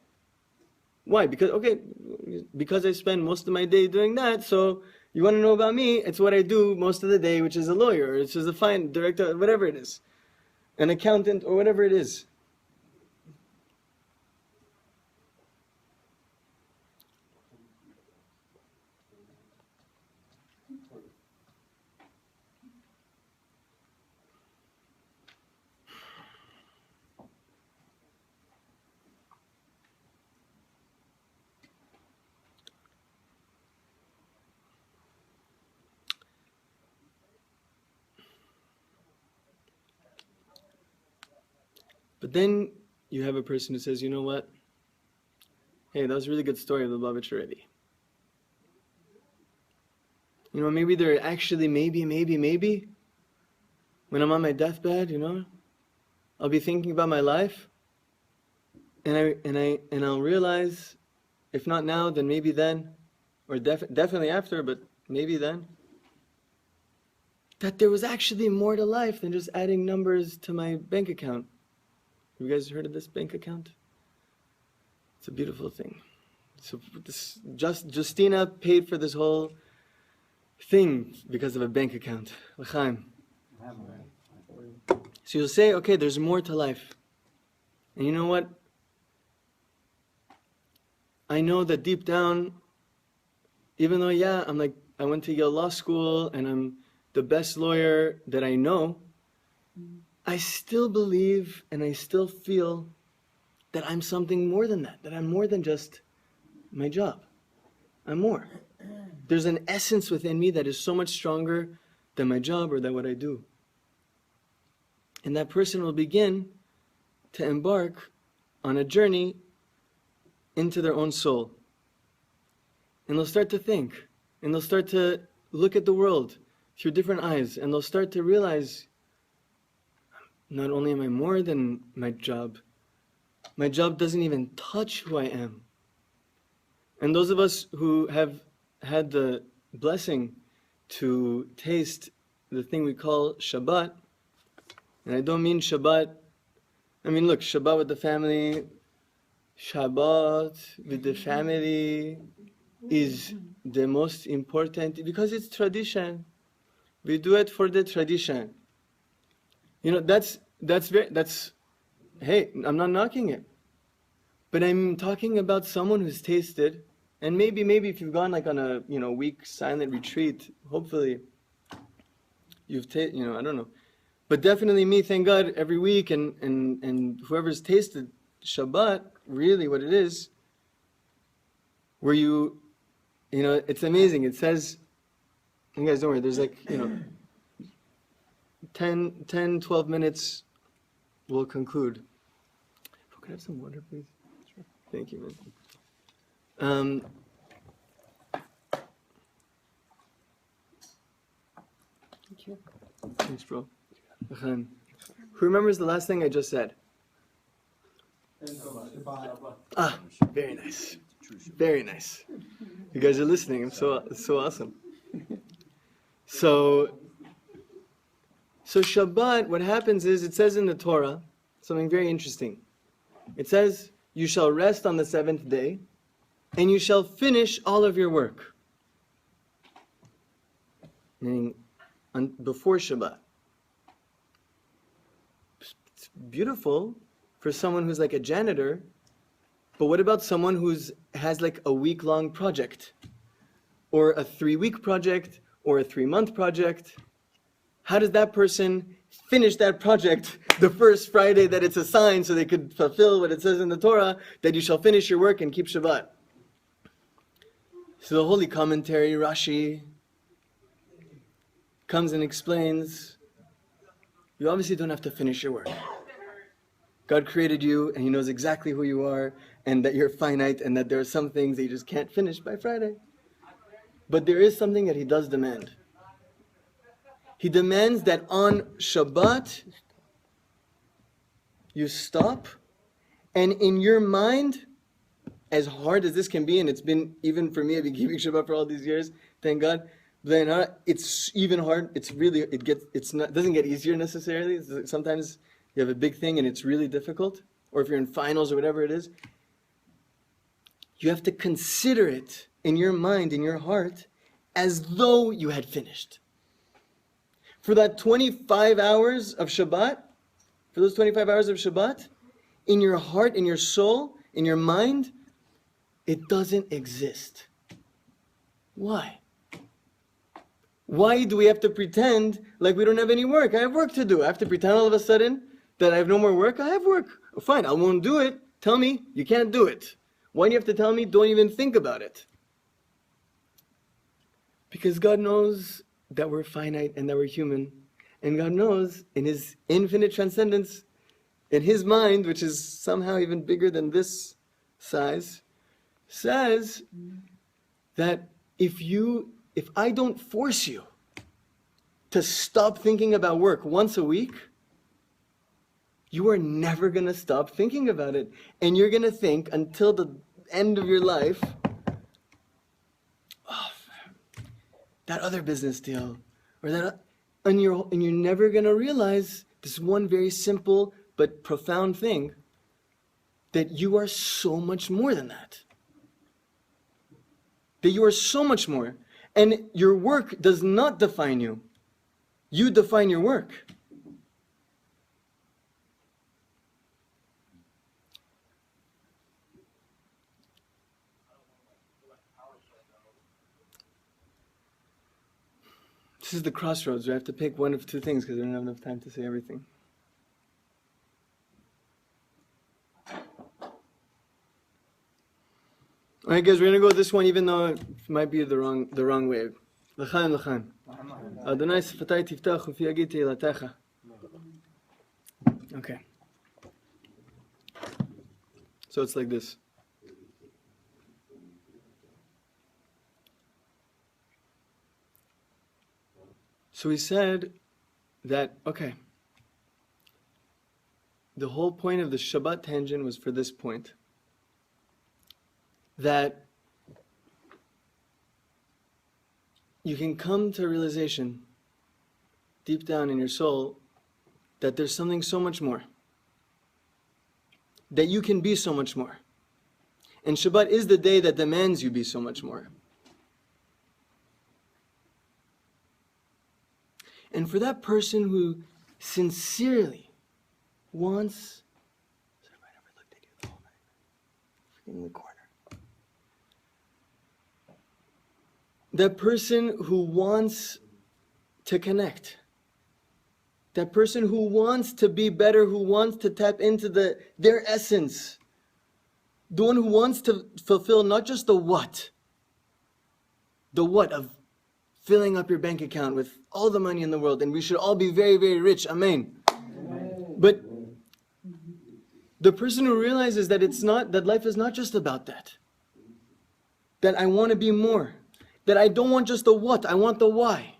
Why? Because I spend most of my day doing that, so you want to know about me, it's what I do most of the day, which is a lawyer, which is a fine director, whatever it is. An accountant, or whatever it is. But then you have a person who says, you know what? Hey, that was a really good story of the Lubavitcher Rebbe. You know, maybe they're actually, maybe, when I'm on my deathbed, you know, I'll be thinking about my life, and I'll realize, if not now, then maybe then, or definitely after, but maybe then, that there was actually more to life than just adding numbers to my bank account. Have you guys heard of this bank account? It's a beautiful thing. So Justina paid for this whole thing because of a bank account. L'chaim. So you'll say, okay, there's more to life. And you know what? I know that deep down, even though, I went to Yale Law School and I'm the best lawyer that I know, I still believe and I still feel that I'm something more than that I'm more than just my job. I'm more. There's an essence within me that is so much stronger than my job or than what I do. And that person will begin to embark on a journey into their own soul. And they'll start to think, and they'll start to look at the world through different eyes, and they'll start to realize, not only am I more than my job doesn't even touch who I am. And those of us who have had the blessing to taste the thing we call Shabbat, and I don't mean Shabbat, Shabbat with the family, Shabbat with the family is the most important because it's tradition. We do it for the tradition. That's hey, I'm not knocking it. But I'm talking about someone who's tasted, and maybe if you've gone like on a week silent retreat, hopefully you've I don't know. But definitely me, thank God, every week and whoever's tasted Shabbat, really what it is, where it's amazing. It says, you guys don't worry, there's 10, 12 minutes, we'll conclude. Could I have some water, please? Sure. Thank you, man. Thank you. Thanks, bro. Who remembers the last thing I just said? Ah, very nice. Very nice. You guys are listening. It's so awesome. So Shabbat, what happens is, it says in the Torah something very interesting. It says, you shall rest on the seventh day, and you shall finish all of your work. Meaning, before Shabbat. It's beautiful for someone who's like a janitor, but what about someone has like a week-long project? Or a 3-week project? Or a 3-month project? How does that person finish that project the first Friday that it's assigned so they could fulfill what it says in the Torah, that you shall finish your work and keep Shabbat? So the Holy Commentary, Rashi, comes and explains, you obviously don't have to finish your work. God created you and He knows exactly who you are and that you're finite and that there are some things that you just can't finish by Friday. But there is something that He does demand. He demands that on Shabbat, you stop, and in your mind, as hard as this can be, and it's been, even for me, I've been keeping Shabbat for all these years, thank God, it's even hard, doesn't get easier necessarily. Sometimes you have a big thing and it's really difficult, or if you're in finals or whatever it is, you have to consider it in your mind, in your heart, as though you had finished. For that 25 hours of Shabbat, in your heart, in your soul, in your mind, it doesn't exist. Why? Why do we have to pretend like we don't have any work? I have work to do. I have to pretend all of a sudden that I have no more work? I have work. Oh, fine, I won't do it. Tell me you can't do it. Why do you have to tell me don't even think about it? Because God knows that we're finite and that we're human. And God knows in His infinite transcendence, in His mind, which is somehow even bigger than this size, says that if I don't force you to stop thinking about work once a week, you are never going to stop thinking about it. And you're going to think until the end of your life, oh, that other business deal, or that, and you're never going to realize this one very simple but profound thing, that you are so much more than that. That you are so much more. And your work does not define you. You define your work. This is the crossroads where I have to pick one of two things because I don't have enough time to say everything. Alright guys, we're going to go with this one even though it might be the wrong way. L'chaim, l'chaim. Adonai sifatai tiftach ufi yagid tehilatecha. Okay. So it's like this. So we said that, okay, the whole point of the Shabbat tangent was for this point. That you can come to a realization deep down in your soul that there's something so much more. That you can be so much more. And Shabbat is the day that demands you be so much more. And for that person who sincerely wants... Sorry, I never looked at you the whole night. In the corner. That person who wants to connect. That person who wants to be better, who wants to tap into their essence. The one who wants to fulfill not just the what of filling up your bank account with all the money in the world, and we should all be very, very rich, amen. But the person who realizes that that life is not just about that. That I want to be more. That I don't want just the what, I want the why.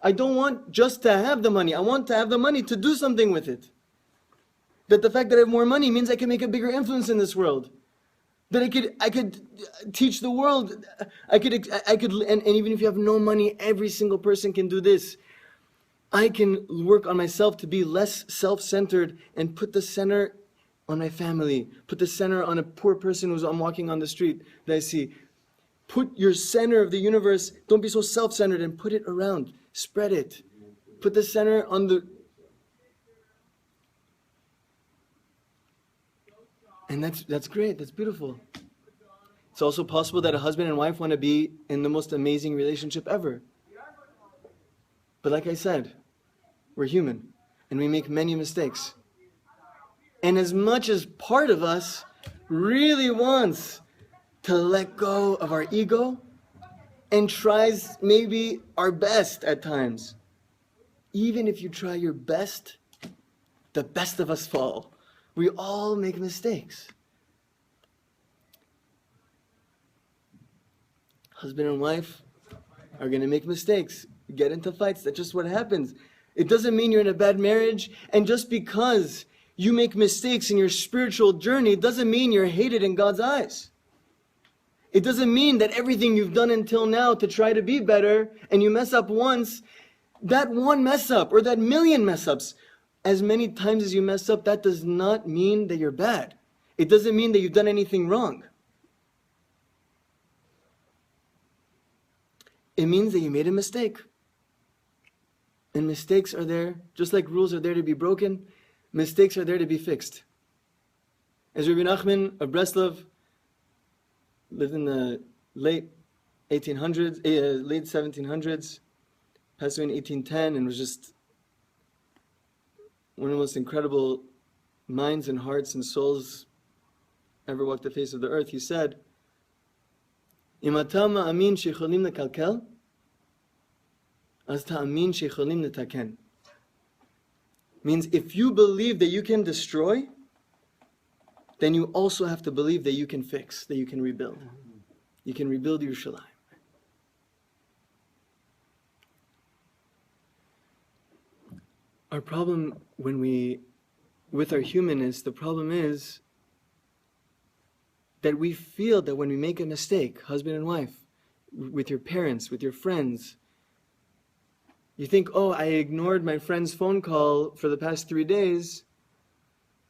I don't want just to have the money, I want to have the money to do something with it. That the fact that I have more money means I can make a bigger influence in this world. That I could teach the world. I could, and even if you have no money, every single person can do this. I can work on myself to be less self-centered and put the center on my family. Put the center on a poor person who's I'm walking on the street that I see. Put your center of the universe. Don't be so self-centered and put it around. Spread it. Put the center on the... And that's great, that's beautiful. It's also possible that a husband and wife want to be in the most amazing relationship ever. But like I said, we're human and we make many mistakes. And as much as part of us really wants to let go of our ego and tries maybe our best at times, even if you try your best, the best of us fall. We all make mistakes. Husband and wife are going to make mistakes, get into fights. That's just what happens. It doesn't mean you're in a bad marriage. And just because you make mistakes in your spiritual journey, it doesn't mean you're hated in God's eyes. It doesn't mean that everything you've done until now to try to be better and you mess up once, that one mess up or that million mess ups, as many times as you mess up, that does not mean that you're bad. It doesn't mean that you've done anything wrong. It means that you made a mistake. And mistakes are there, just like rules are there to be broken, mistakes are there to be fixed. As Rabbi Nachman of Breslov lived in the late 1800s, late 1700s, passed away in 1810, and was just one of the most incredible minds and hearts and souls ever walked the face of the earth. He said, "Im ata ma'amin shecholim lekalkel, az ta'amin shecholim letaken." Means if you believe that you can destroy, then you also have to believe that you can fix, that you can rebuild. You can rebuild Yerushalayim. Our problem with our humanness, the problem is that we feel that when we make a mistake, husband and wife, with your parents, with your friends, you think, oh, I ignored my friend's phone call for the past 3 days,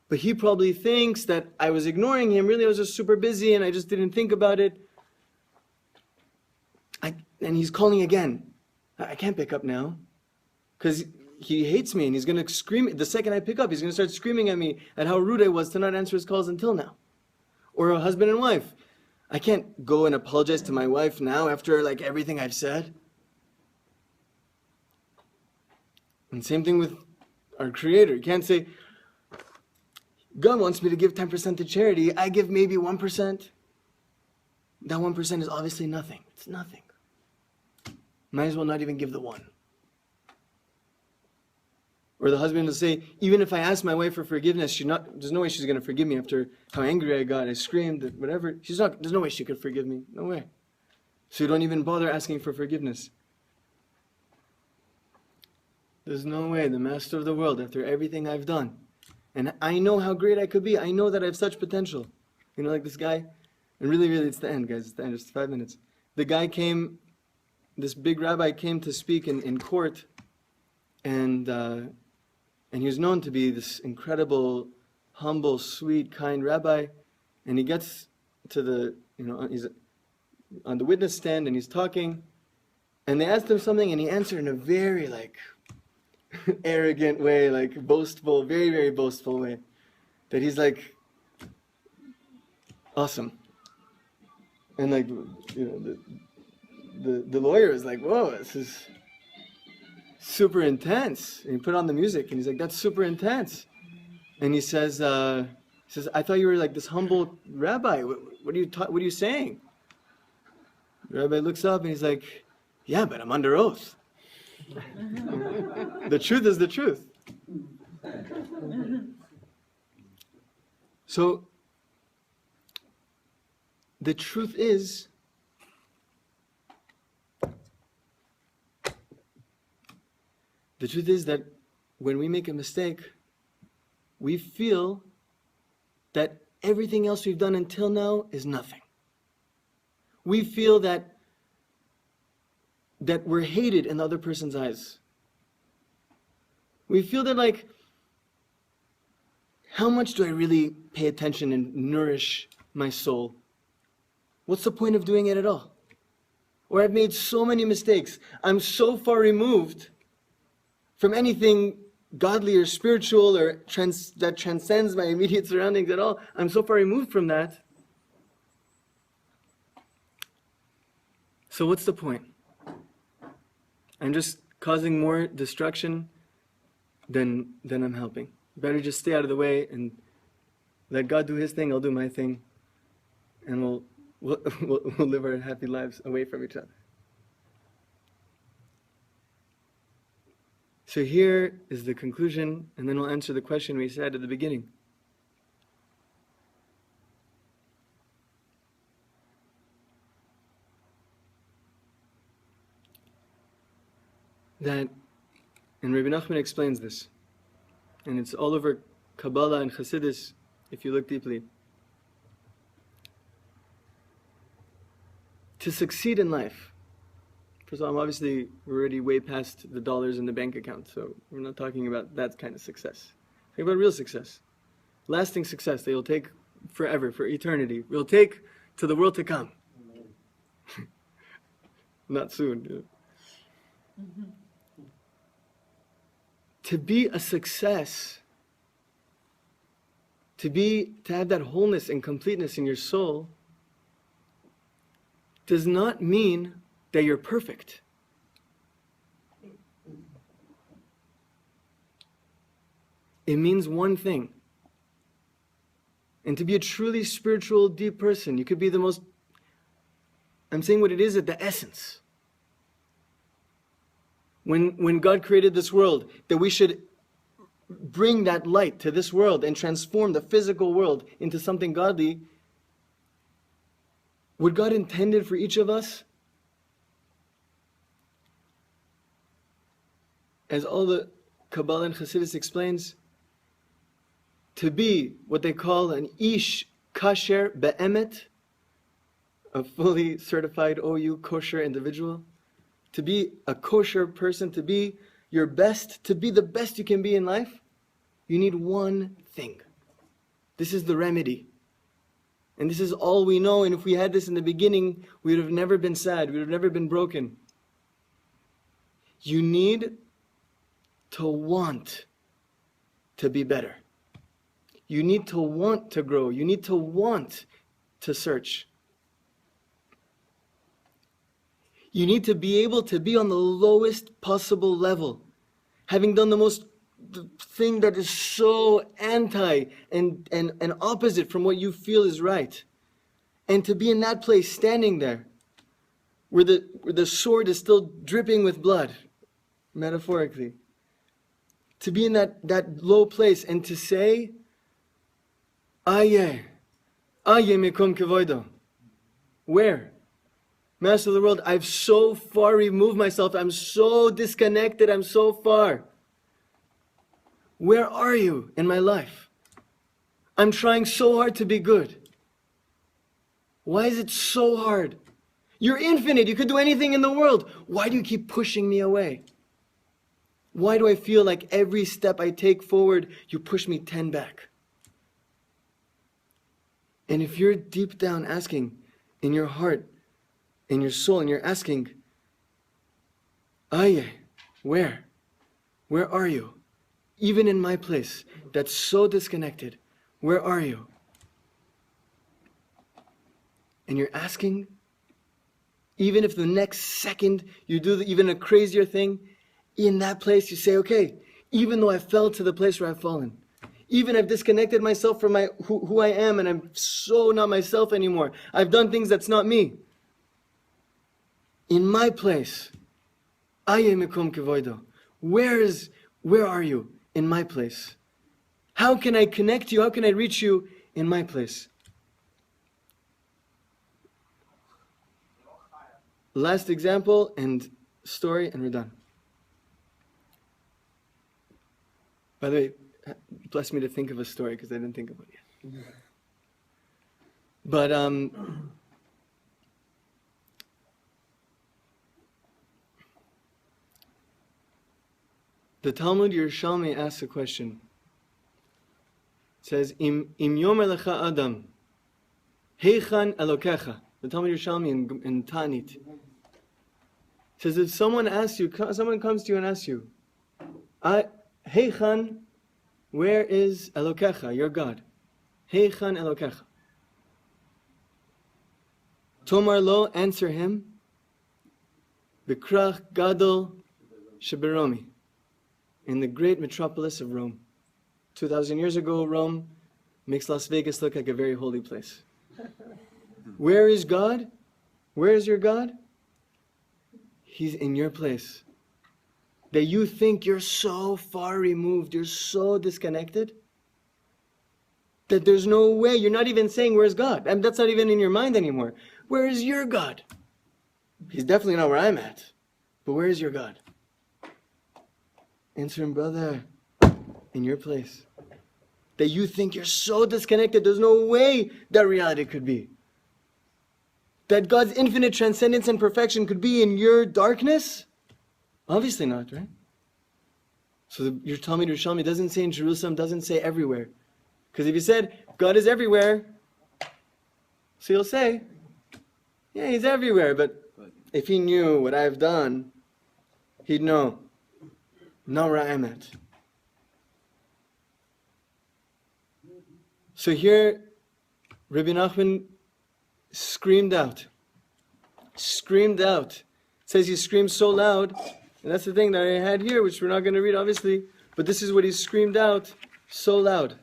but he probably thinks that I was ignoring him. Really, I was just super busy and I just didn't think about it. And he's calling again. I can't pick up now because he hates me and he's going to scream. The second I pick up, he's going to start screaming at me at how rude I was to not answer his calls until now. Or a husband and wife. I can't go and apologize to my wife now after like everything I've said. And same thing with our Creator. You can't say, God wants me to give 10% to charity. I give maybe 1%. That 1% is obviously nothing. It's nothing. Might as well not even give the 1. Or the husband will say, even if I ask my wife for forgiveness, there's no way she's going to forgive me after how angry I got. I screamed, whatever. There's no way she could forgive me. No way. So you don't even bother asking for forgiveness. There's no way. The master of the world, after everything I've done, and I know how great I could be. I know that I have such potential. You know, like this guy. And really, it's the end, guys. It's the end. Just 5 minutes. The guy came, this big rabbi came to speak in court, and he was known to be this incredible, humble, sweet, kind rabbi. And he gets to the, he's on the witness stand and he's talking, and they asked him something and he answered in a very arrogant way, boastful, very, very boastful way, that he's awesome. And the lawyer is whoa, this is super intense. And he put on the music and he's like, that's super intense. And he says, I thought you were this humble rabbi. What are you saying? The rabbi looks up and he's like, yeah, but I'm under oath. The truth is the truth. So, the truth is, that when we make a mistake, we feel that everything else we've done until now is nothing. We feel that we're hated in the other person's eyes. We feel that how much do I really pay attention and nourish my soul? What's the point of doing it at all? Or I've made so many mistakes. I'm so far removed from anything godly or spiritual or that transcends my immediate surroundings at all. I'm so far removed from that. So what's the point? I'm just causing more destruction than I'm helping. Better just stay out of the way and let God do His thing, I'll do my thing, and we'll live our happy lives away from each other. So here is the conclusion, and then we'll answer the question we said at the beginning. That, and Rabbi Nachman explains this, and it's all over Kabbalah and Chassidus, if you look deeply. To succeed in life, first of all, obviously we're already way past the dollars in the bank account, so we're not talking about that kind of success. Think about real success, lasting success that you'll take forever, for eternity. We'll take to the world to come. Not soon. Mm-hmm. To be a success, to have that wholeness and completeness in your soul, does not mean that you're perfect. It means one thing. And to be a truly spiritual, deep person, you could be the most, I'm saying what it is at the essence. When God created this world, that we should bring that light to this world and transform the physical world into something godly, what God intended for each of us, as all the Kabbalah and Chassidus explains, to be what they call an ish kasher be'emet, a fully certified OU kosher individual, to be a kosher person, to be your best, to be the best you can be in life, you need one thing. This is the remedy. And this is all we know, and if we had this in the beginning, we would have never been sad, we would have never been broken. You need to want to be better. You need to want to grow. You need to want to search. You need to be able to be on the lowest possible level, having done the thing that is so anti and opposite from what you feel is right. And to be in that place, standing there, where the sword is still dripping with blood, metaphorically. To be in that low place and to say, Aye mekom kevoido. Where? Master of the world, I've so far removed myself. I'm so disconnected. I'm so far. Where are you in my life? I'm trying so hard to be good. Why is it so hard? You're infinite. You could do anything in the world. Why do you keep pushing me away? Why do I feel like every step I take forward, you push me 10 back? And if you're deep down asking in your heart, in your soul, and you're asking, Aye, where? Where are you? Even in my place, that's so disconnected, where are you? And you're asking, even if the next second you do even a crazier thing, in that place you say, okay, even though I fell to the place where I've fallen, even I've disconnected myself from who I am, and I'm so not myself anymore. I've done things that's not me. In my place, Aye mikum kevoido. Where are you in my place? How can I connect you? How can I reach you in my place? Last example and story, and we're done. By the way, bless me to think of a story because I didn't think of it yet. But the Talmud Yerushalmi asks a question. It says, Im yomer lecha Adam, heichan elokecha. The Talmud Yerushalmi in Ta'anit. It says, if someone comes to you and asks you, heichan, where is Elokecha, your God? Heichan Elokecha. Tomar lo, answer him, Bikrach Gadol Sheberomi, in the great metropolis of Rome. 2,000 years ago, Rome makes Las Vegas look like a very holy place. Where is God? Where is your God? He's in your place. That you think you're so far removed, you're so disconnected, that there's no way, you're not even saying, where's God? And that's not even in your mind anymore. Where is your God? He's definitely not where I'm at. But where is your God? Answer him, brother, in your place. That you think you're so disconnected, there's no way that reality could be. That God's infinite transcendence and perfection could be in your darkness? Obviously not, right? So your Talmud Yerushalmi doesn't say in Jerusalem, doesn't say everywhere. Because if you said, God is everywhere, so you'll say, yeah, he's everywhere. But if he knew what I've done, he'd know, not where I'm at. So here, Rabbi Nachman screamed out. It says he screamed so loud, and that's the thing that I had here, which we're not going to read, obviously, but this is what he screamed out so loud.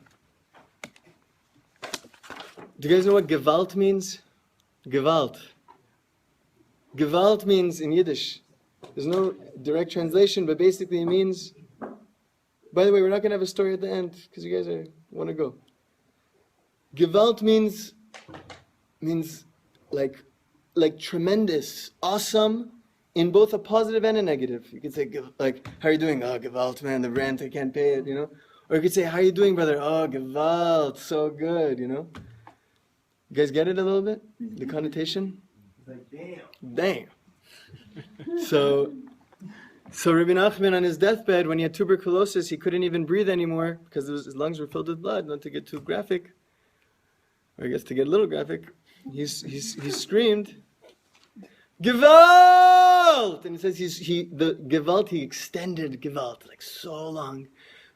Do you guys know what Gewalt means? Gewalt. Gewalt means in Yiddish. There's no direct translation, but basically it means... By the way, we're not going to have a story at the end, because you guys want to go. Gewalt means like tremendous, awesome, in both a positive and a negative. You could say, like, how are you doing? Oh, Gewalt, man, the rent, I can't pay it, you know? Or you could say, how are you doing, brother? Oh, Gewalt, so good, you know? You guys get it a little bit? The connotation? Like, damn. Damn. So Rabbi Nachman on his deathbed, when he had tuberculosis, he couldn't even breathe anymore because his lungs were filled with blood. Not to get too graphic, or I guess to get a little graphic, he screamed, Gewalt! And he says the Gewalt, he extended Gewalt like so long.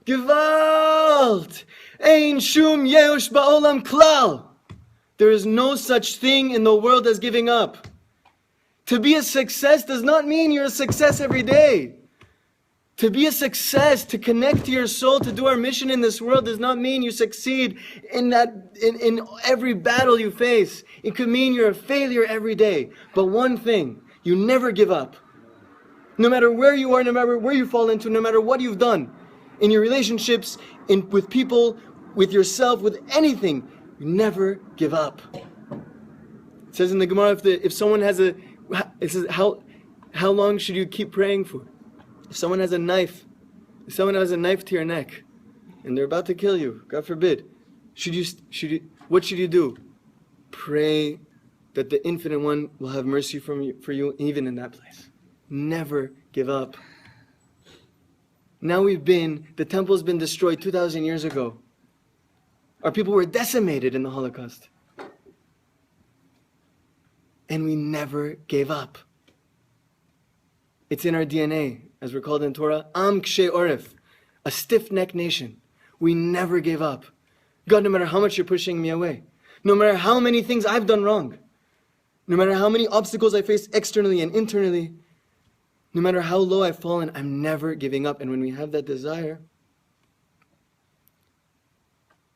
Gewalt! Ein shum yeush ba'olam klal. There is no such thing in the world as giving up. To be a success does not mean you're a success every day. To be a success, to connect to your soul, to do our mission in this world does not mean you succeed in every battle you face. It could mean you're a failure every day. But one thing, you never give up. No matter where you are, no matter where you fall into, no matter what you've done, in your relationships, with people, with yourself, with anything, you never give up. It says in the Gemara, if someone has it says, how long should you keep praying for? If someone has a knife to your neck, and they're about to kill you, God forbid, what should you do? Pray that the Infinite One will have mercy for you, even in that place. Never give up. Now the temple's been destroyed 2,000 years ago. Our people were decimated in the Holocaust. And we never gave up. It's in our DNA, as we're called in Torah, Am Kshe Orif, a stiff-necked nation. We never gave up. God, no matter how much you're pushing me away, no matter how many things I've done wrong, no matter how many obstacles I face externally and internally, no matter how low I've fallen, I'm never giving up. And when we have that desire,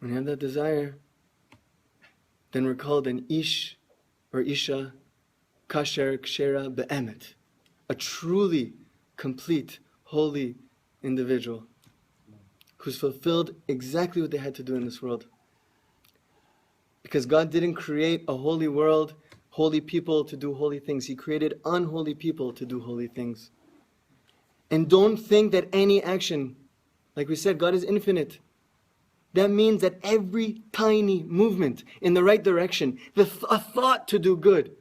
then we're called an Ish or Isha Kasher Kshera Be'emet, a truly complete, holy individual who's fulfilled exactly what they had to do in this world. Because God didn't create a holy world, holy people to do holy things. He created unholy people to do holy things. And don't think that any action, like we said, God is infinite. That means that every tiny movement in the right direction, a thought to do good,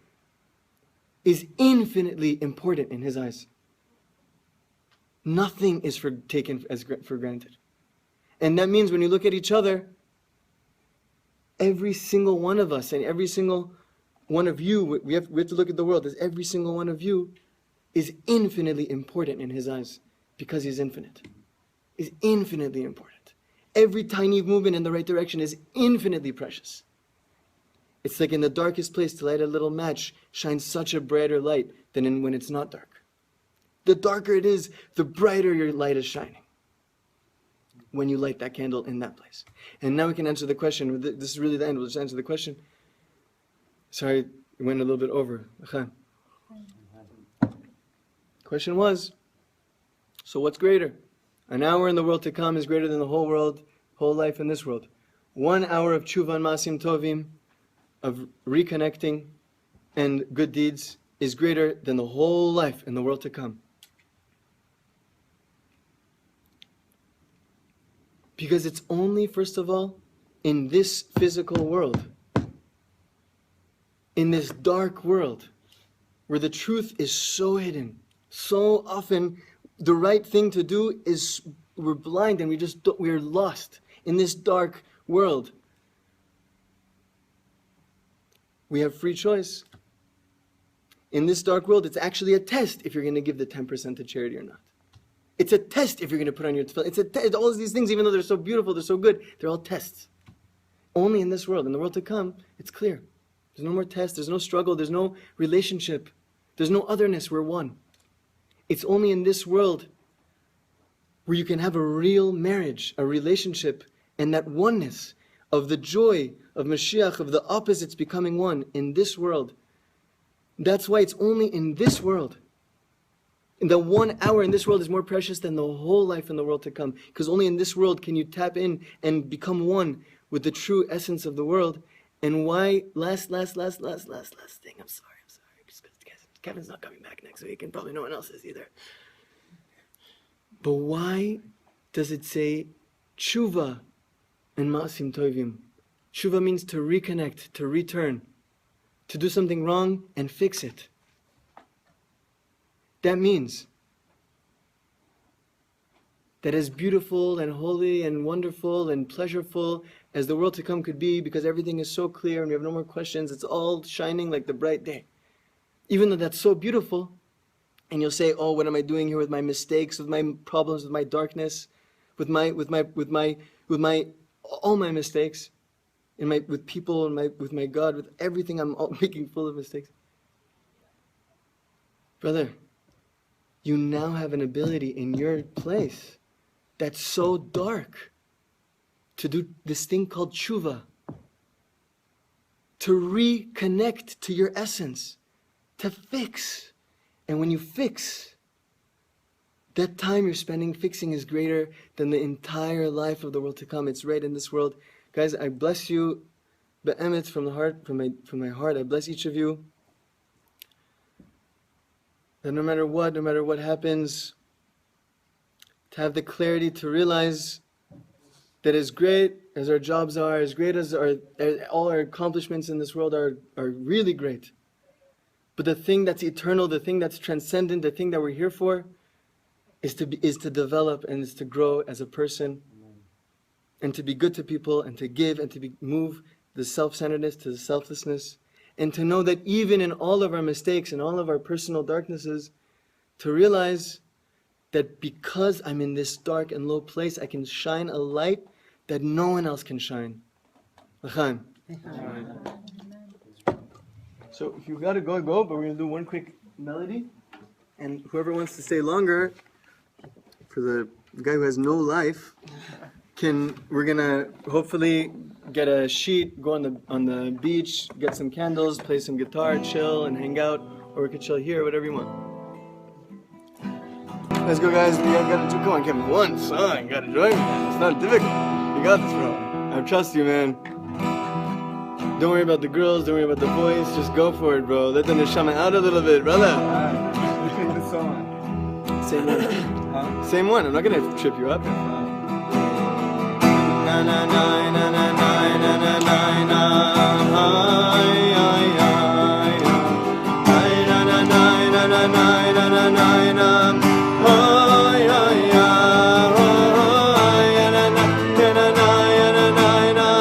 is infinitely important in His eyes. Nothing is taken for granted. And that means when you look at each other, every single one of us and every single one of you, we have to look at the world as every single one of you is infinitely important in His eyes because He's infinite. Is infinitely important. Every tiny movement in the right direction is infinitely precious. It's like in the darkest place to light a little match shines such a brighter light than when it's not dark. The darker it is, the brighter your light is shining when you light that candle in that place. And now we can answer the question. This is really the end. We'll just answer the question. Sorry, it went a little bit over. Question was, so what's greater? An hour in the world to come is greater than the whole world, whole life in this world. 1 hour of tshuva and masim tovim, of reconnecting and good deeds, is greater than the whole life in the world to come. Because it's only, first of all, in this physical world, in this dark world, where the truth is so hidden. So often, the right thing to do is, we're blind and we're lost in this dark world. We have free choice. In this dark world, it's actually a test if you're going to give the 10% to charity or not. It's a test if you're going to put on your tefillin. It's a test. All of these things, even though they're so beautiful, they're so good, they're all tests. Only in this world. In the world to come, it's clear. There's no more tests. There's no struggle. There's no relationship. There's no otherness. We're one. It's only in this world where you can have a real marriage, a relationship, and that oneness of the joy of Mashiach, of the opposites becoming one in this world. That's why it's only in this world. And the 1 hour in this world is more precious than the whole life in the world to come. Because only in this world can you tap in and become one with the true essence of the world. And why, last thing, I'm sorry. Just because Kevin's not coming back next week and probably no one else is either. But why does it say tshuva and ma'asim tovim? Tshuva means to reconnect, to return, to do something wrong and fix it. That means that as beautiful and holy and wonderful and pleasureful as the world to come could be, because everything is so clear and we have no more questions, it's all shining like the bright day. Even though that's so beautiful, and you'll say, "Oh, what am I doing here with my mistakes, with my problems, with my darkness, with all my mistakes, with people and with my God, with everything, I'm all making full of mistakes." Brother, you now have an ability in your place that's so dark to do this thing called tshuva, to reconnect to your essence, to fix. And when you fix, that time you're spending fixing is greater than the entire life of the world to come. It's right in this world. Guys, I bless you, be'emet, from the heart, from my heart. I bless each of you. That no matter what happens, to have the clarity to realize that as great as our jobs are, as great as all our accomplishments in this world are really great. But the thing that's eternal, the thing that's transcendent, the thing that we're here for, is to develop and is to grow as a person, and to be good to people, and to give, and to move the self-centeredness to the selflessness, and to know that even in all of our mistakes and all of our personal darknesses, to realize that because I'm in this dark and low place, I can shine a light that no one else can shine. L'chaim. So if you gotta go, go, but we're gonna do one quick melody, and whoever wants to stay longer, for the guy who has no life, we're gonna hopefully get a sheet, go on the beach, get some candles, play some guitar, chill and hang out, or we could chill here, whatever you want. Let's go, guys. You gotta come on, Kevin. One song, you gotta join me. It's not difficult. You got this, bro. I trust you, man. Don't worry about the girls, don't worry about the boys, just go for it, bro. Let the neshama out a little bit, brother. You sing the song. Same one. Huh? Same one. I'm not gonna trip you up. Na na na na na na na na na na. Ay ay ay. Ay na na na na na na na na na na. Ay ay ay. Ay na na na na na na na.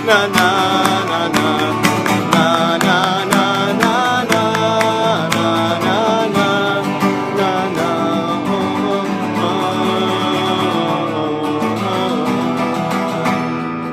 Na na